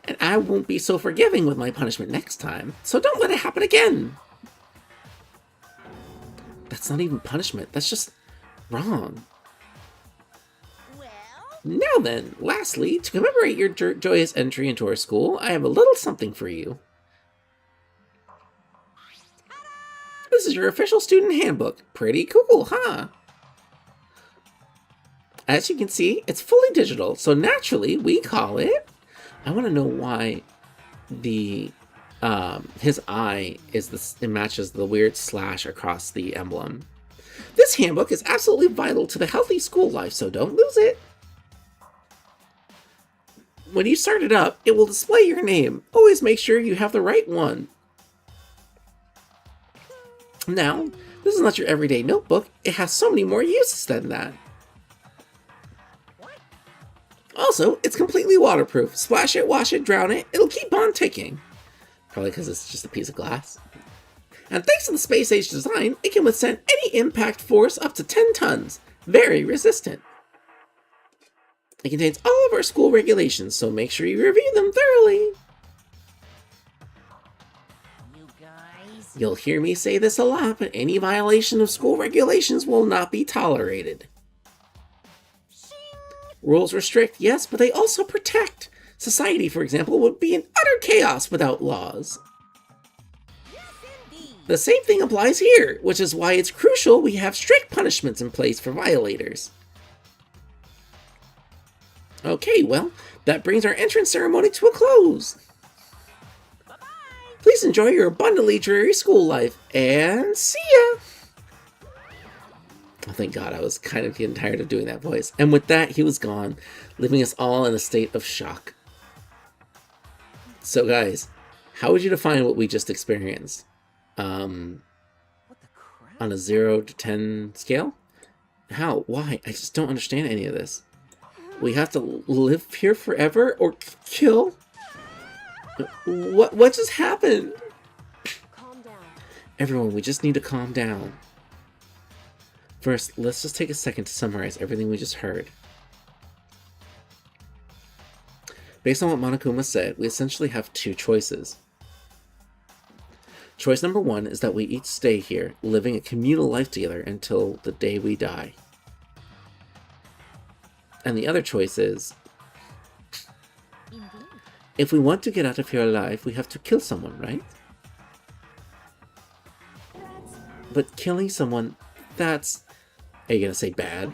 And I won't be so forgiving with my punishment next time, so don't let it happen again. That's not even punishment, that's just wrong. Now then, lastly, to commemorate your joyous entry into our school, I have a little something for you. This is your official student handbook. Pretty cool, huh? As you can see, it's fully digital, so naturally we call it... I want to know why the his eye is it matches the weird slash across the emblem. This handbook is absolutely vital to the healthy school life, so don't lose it. When you start it up, it will display your name. Always make sure you have the right one. Now, this is not your everyday notebook. It has so many more uses than that. Also, it's completely waterproof. Splash it, wash it, drown it. It'll keep on ticking. Probably because it's just a piece of glass. And thanks to the space-age design, it can withstand any impact force up to 10 tons. Very resistant. It contains all of our school regulations, so make sure you review them thoroughly. You guys? You'll hear me say this a lot, but any violation of school regulations will not be tolerated. Rules restrict, yes, but they also protect. Society, for example, would be in utter chaos without laws. The same thing applies here, which is why it's crucial we have strict punishments in place for violators. Okay, well, that brings our entrance ceremony to a close. Bye-bye. Please enjoy your abundantly dreary school life, and see ya! Oh, thank God, I was kind of getting tired of doing that voice. And with that, he was gone, leaving us all in a state of shock. So guys, how would you define what we just experienced? On a 0 to 10 scale? How? Why? I just don't understand any of this. We have to live here forever or kill? What just happened? Calm down. Everyone, we just need to calm down. First, let's just take a second to summarize everything we just heard. Based on what Monokuma said, we essentially have two choices. Choice number one is that we each stay here, living a communal life together until the day we die. And the other choice is, if we want to get out of here alive, we have to kill someone, right? But killing someone, that's... Are you gonna say bad?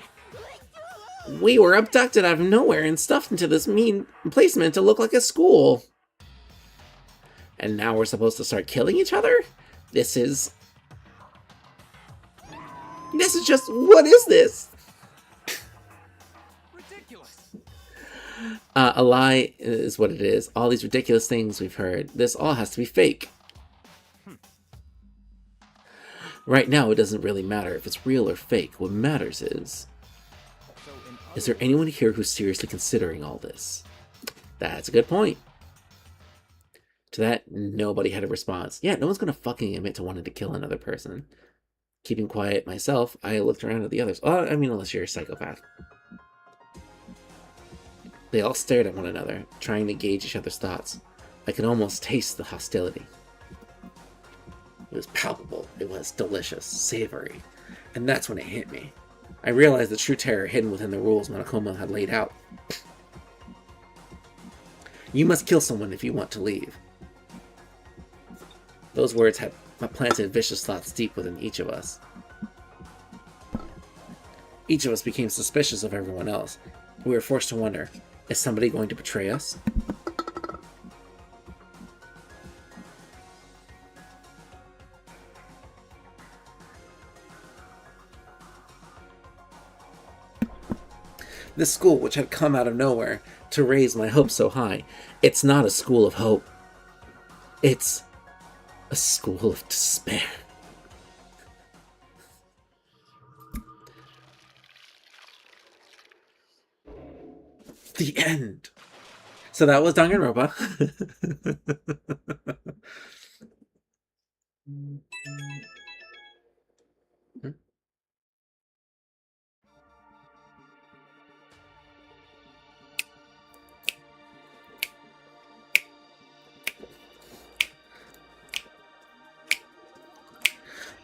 We were abducted out of nowhere and stuffed into this mean place meant to look like a school. And now we're supposed to start killing each other? This is just... What is this? A lie is what it is. All these ridiculous things we've heard. This all has to be fake. Right now, it doesn't really matter if it's real or fake. What matters is there anyone here who's seriously considering all this? That's a good point. To that, nobody had a response. Yeah, no one's gonna fucking admit to wanting to kill another person. Keeping quiet myself, I looked around at the others. Oh, I mean, unless you're a psychopath. They all stared at one another, trying to gauge each other's thoughts. I could almost taste the hostility. It was palpable. It was delicious, savory. And that's when it hit me. I realized the true terror hidden within the rules Monokuma had laid out. You must kill someone if you want to leave. Those words had planted vicious thoughts deep within each of us. Each of us became suspicious of everyone else. We were forced to wonder, is somebody going to betray us? This school, which had come out of nowhere to raise my hopes so high, it's not a school of hope. It's a school of despair. The end. So that was Danganronpa.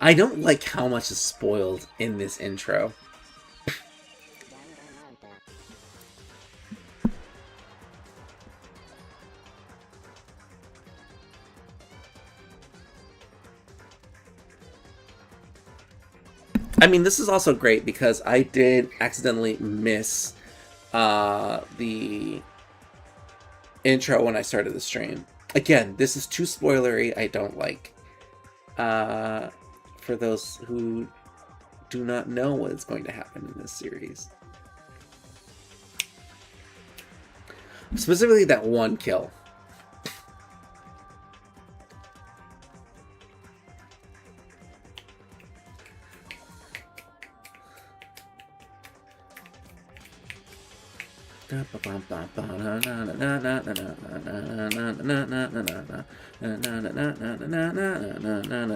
I don't like how much is spoiled in this intro. I mean, this is also great because I did accidentally miss the intro when I started the stream. Again, this is too spoilery. I don't like. For those who do not know what is going to happen in this series. Specifically that one kill.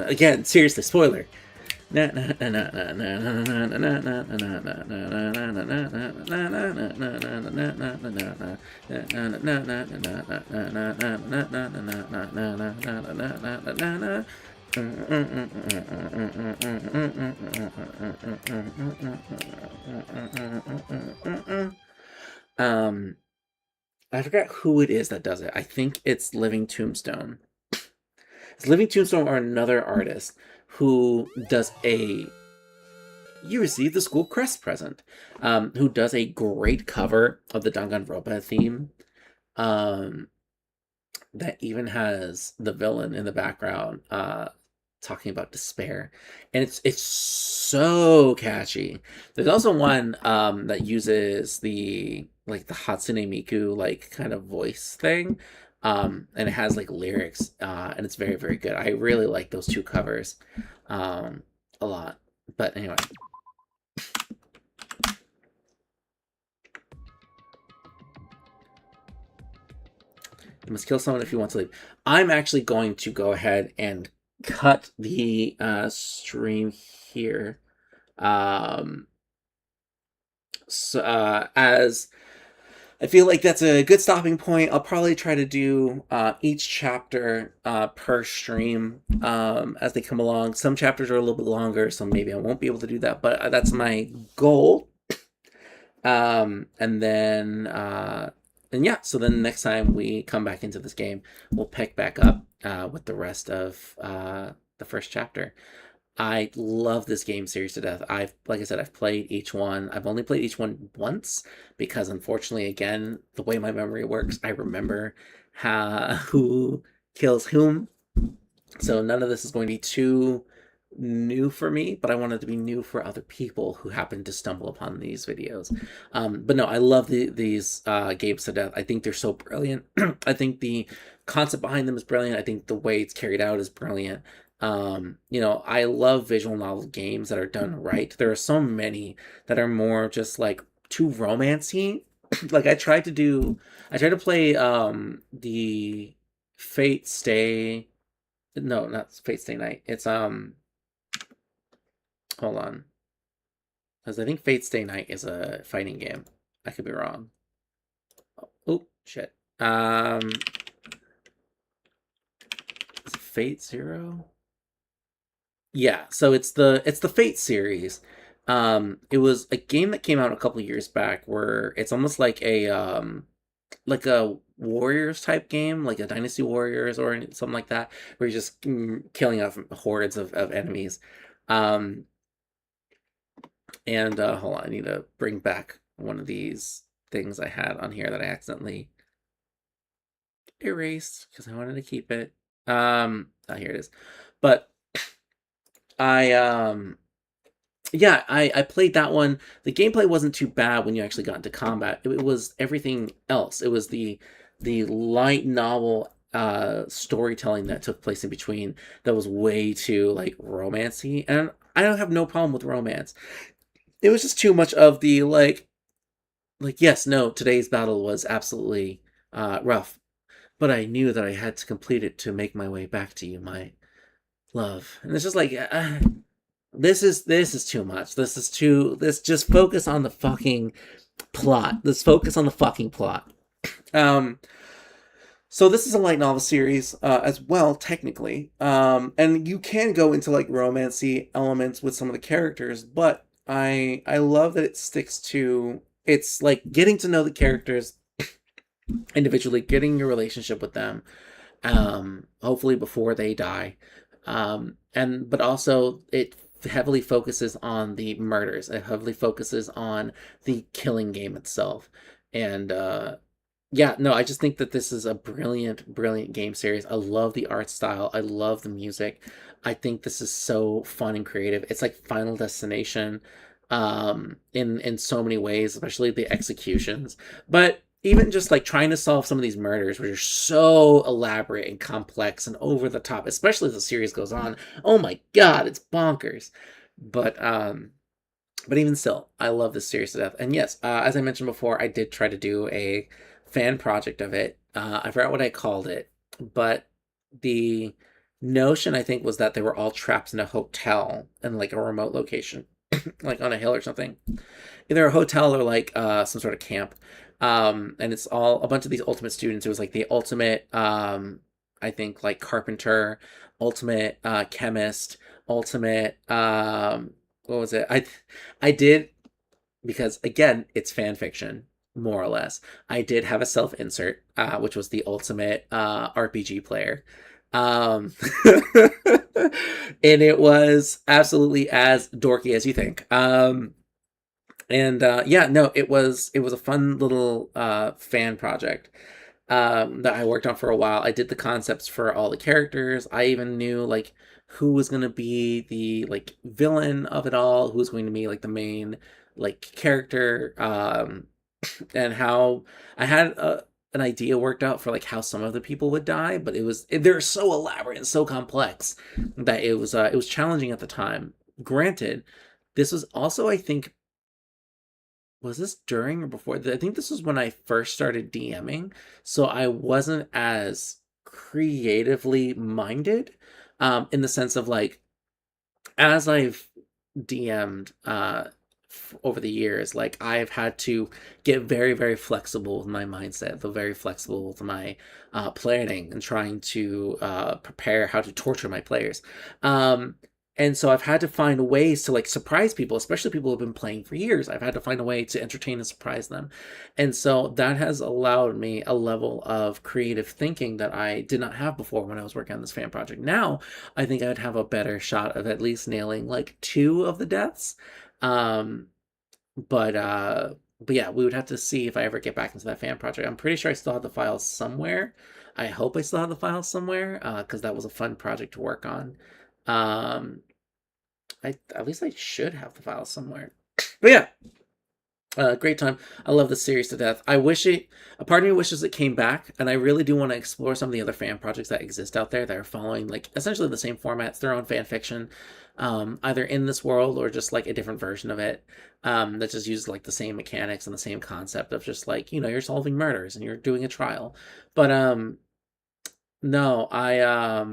Again, seriously, spoiler. I forgot who it is that does it. I think it's Living Tombstone. It's Living Tombstone or another artist who does a... You received the school crest present. Who does a great cover of the Danganronpa theme. That even has the villain in the background talking about despair. And it's so catchy. There's also one that uses the Hatsune Miku kind of voice thing. And it has lyrics, and it's very, very good. I really like those two covers a lot. But anyway. You must kill someone if you want to leave. I'm actually going to go ahead and cut the stream here. As I feel like that's a good stopping point. I'll probably try to do each chapter per stream as they come along. Some chapters are a little bit longer, so maybe I won't be able to do that, but that's my goal. And yeah, so then next time we come back into this game, we'll pick back up with the rest of the first chapter. I love this game series to death. Like I said, I've played each one. I've only played each one once because, unfortunately, again, the way my memory works, I remember who kills whom. So none of this is going to be too new for me, but I want it to be new for other people who happen to stumble upon these videos. But no, I love these games to death. I think they're so brilliant. I think the concept behind them is brilliant. I think the way it's carried out is brilliant. I love visual novel games that are done right. There are so many that are more just too romancy. I tried to play the Fate Stay. No, not Fate Stay Night. It's Hold on, because I think Fate Stay Night is a fighting game. I could be wrong. Oh shit. Is it Fate Zero? Yeah, so it's the Fate series. It was a game that came out a couple years back where it's almost like a Warriors type game, like a Dynasty Warriors or something like that, where you're just killing off hordes of enemies. Um, and hold on, I need to bring back one of these things I had on here that I accidentally erased because I wanted to keep it. Here it is. But I yeah, I played that one. The gameplay wasn't too bad when you actually got into combat. It was everything else. It was the light novel storytelling that took place in between that was way too like romancy. And I don't have no problem with romance. It was just too much of the like yes, no, today's battle was absolutely rough, but I knew that I had to complete it to make my way back to you, my love. And it's just like this is too much. This just focus on the fucking plot. Let's focus on the fucking plot. So this is a light novel series as well, technically. And you can go into like romancy elements with some of the characters, but I love that it sticks to it's like getting to know the characters individually, getting your relationship with them, hopefully before they die. But also it heavily focuses on the murders. It heavily focuses on the killing game itself. And yeah, no, I just think that this is a brilliant, brilliant game series. I love the art style. I love the music. I think this is so fun and creative. It's like Final Destination in so many ways, especially the executions. But even just like trying to solve some of these murders, which are so elaborate and complex and over the top, especially as the series goes on. Oh my god, it's bonkers. But even still, I love this series to death. And yes, as I mentioned before, I did try to do a fan project of it. I forgot what I called it, but the notion I think was that they were all trapped in a hotel in like a remote location, like on a hill or something. Either a hotel or like some sort of camp. And it's all a bunch of these ultimate students. It was like the ultimate, I think like carpenter, ultimate chemist, ultimate. What was it? I did because again, it's fan fiction more or less. I did have a self insert, which was the ultimate RPG player. And it was absolutely as dorky as you think. Yeah, no, it was a fun little fan project that I worked on for a while. I did the concepts for all the characters. I even knew like who was going to be the like villain of it all, who was going to be like the main like character, and how I had an idea worked out for like how some of the people would die, but they're so elaborate and so complex that it was challenging at the time. Granted, this was also, I think, was this during or before? I think this was when I first started DMing, so I wasn't as creatively minded, in the sense of like, as I've DM'd over the years, like I've had to get very, very flexible with my mindset, very flexible with my planning and trying to prepare how to torture my players. And so I've had to find ways to like surprise people, especially people who've been playing for years. I've had to find a way to entertain and surprise them. And so that has allowed me a level of creative thinking that I did not have before when I was working on this fan project. Now, I think I would have a better shot of at least nailing like 2 of the deaths. But yeah, we would have to see if I ever get back into that fan project. I'm pretty sure I still have the files somewhere. I hope I still have the files somewhere, because that was a fun project to work on. At least I should have the files somewhere. But yeah, great time. I love the series to death. A part of me wishes it came back, and I really do want to explore some of the other fan projects that exist out there that are following like essentially the same formats, their own fan fiction, either in this world or just like a different version of it, that just uses like the same mechanics and the same concept of just like, you're solving murders and you're doing a trial. But No, I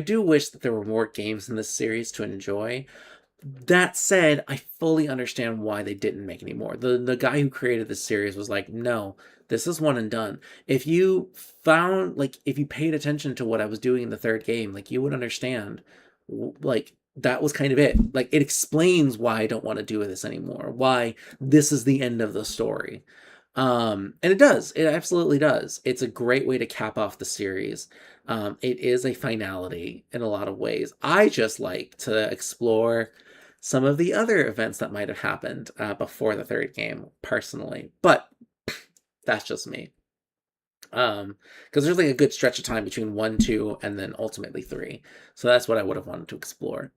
do wish that there were more games in this series to enjoy. That said, I fully understand why they didn't make any more. The guy who created this series was like, no, this is one and done. If you found like if you paid attention to what I was doing in the third game, like you would understand like that was kind of it. Like it explains why I don't want to do this anymore. Why this is the end of the story. And it does. It absolutely does. It's a great way to cap off the series. It is a finality in a lot of ways. I just like to explore some of the other events that might have happened before the third game, personally. But that's just me. Because there's like a good stretch of time between 1, 2, and then ultimately 3. So that's what I would have wanted to explore.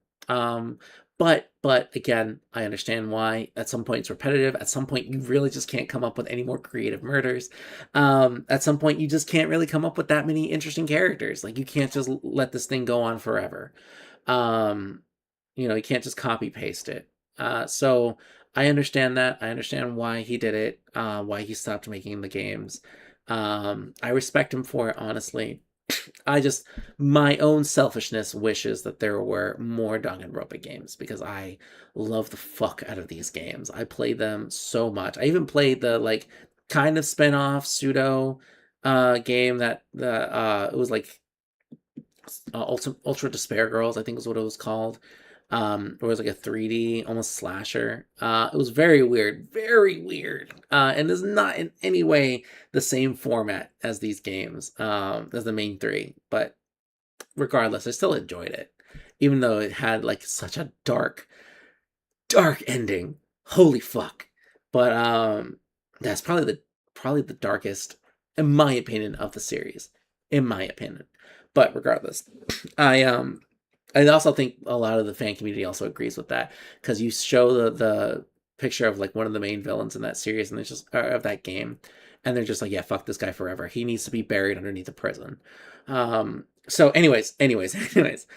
But again, I understand why. At some point it's repetitive. At some point you really just can't come up with any more creative murders. At some point you just can't really come up with that many interesting characters. Like you can't just let this thing go on forever. You can't just copy paste it. So I understand that. I understand why he did it. Why he stopped making the games. I respect him for it, honestly. My own selfishness wishes that there were more Danganronpa games because I love the fuck out of these games. I play them so much. I even played the like kind of spin-off pseudo game that it was like Ultra Despair Girls, I think is what it was called. It was like a 3D almost slasher. It was very weird, and is not in any way the same format as these games, as the main 3. But regardless, I still enjoyed it, even though it had like such a dark ending. Holy fuck! But that's probably the darkest, in my opinion, of the series. In my opinion, but regardless, I also think a lot of the fan community also agrees with that because you show the picture of like one of the main villains in that series and it's just of that game, and they're just like, yeah, fuck this guy forever. He needs to be buried underneath a prison. So, anyways, that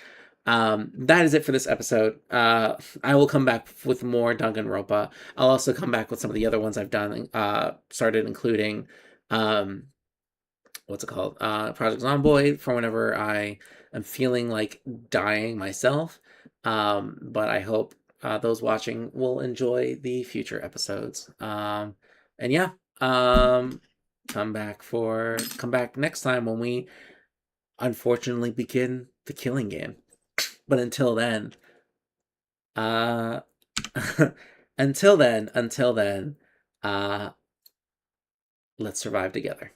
is it for this episode. I will come back with more Danganronpa. I'll also come back with some of the other ones I've done. Started including what's it called? Project Zomboid for whenever I am feeling like dying myself. But I hope those watching will enjoy the future episodes. And yeah, come back next time when we unfortunately begin the killing game. But until then, until then, let's survive together.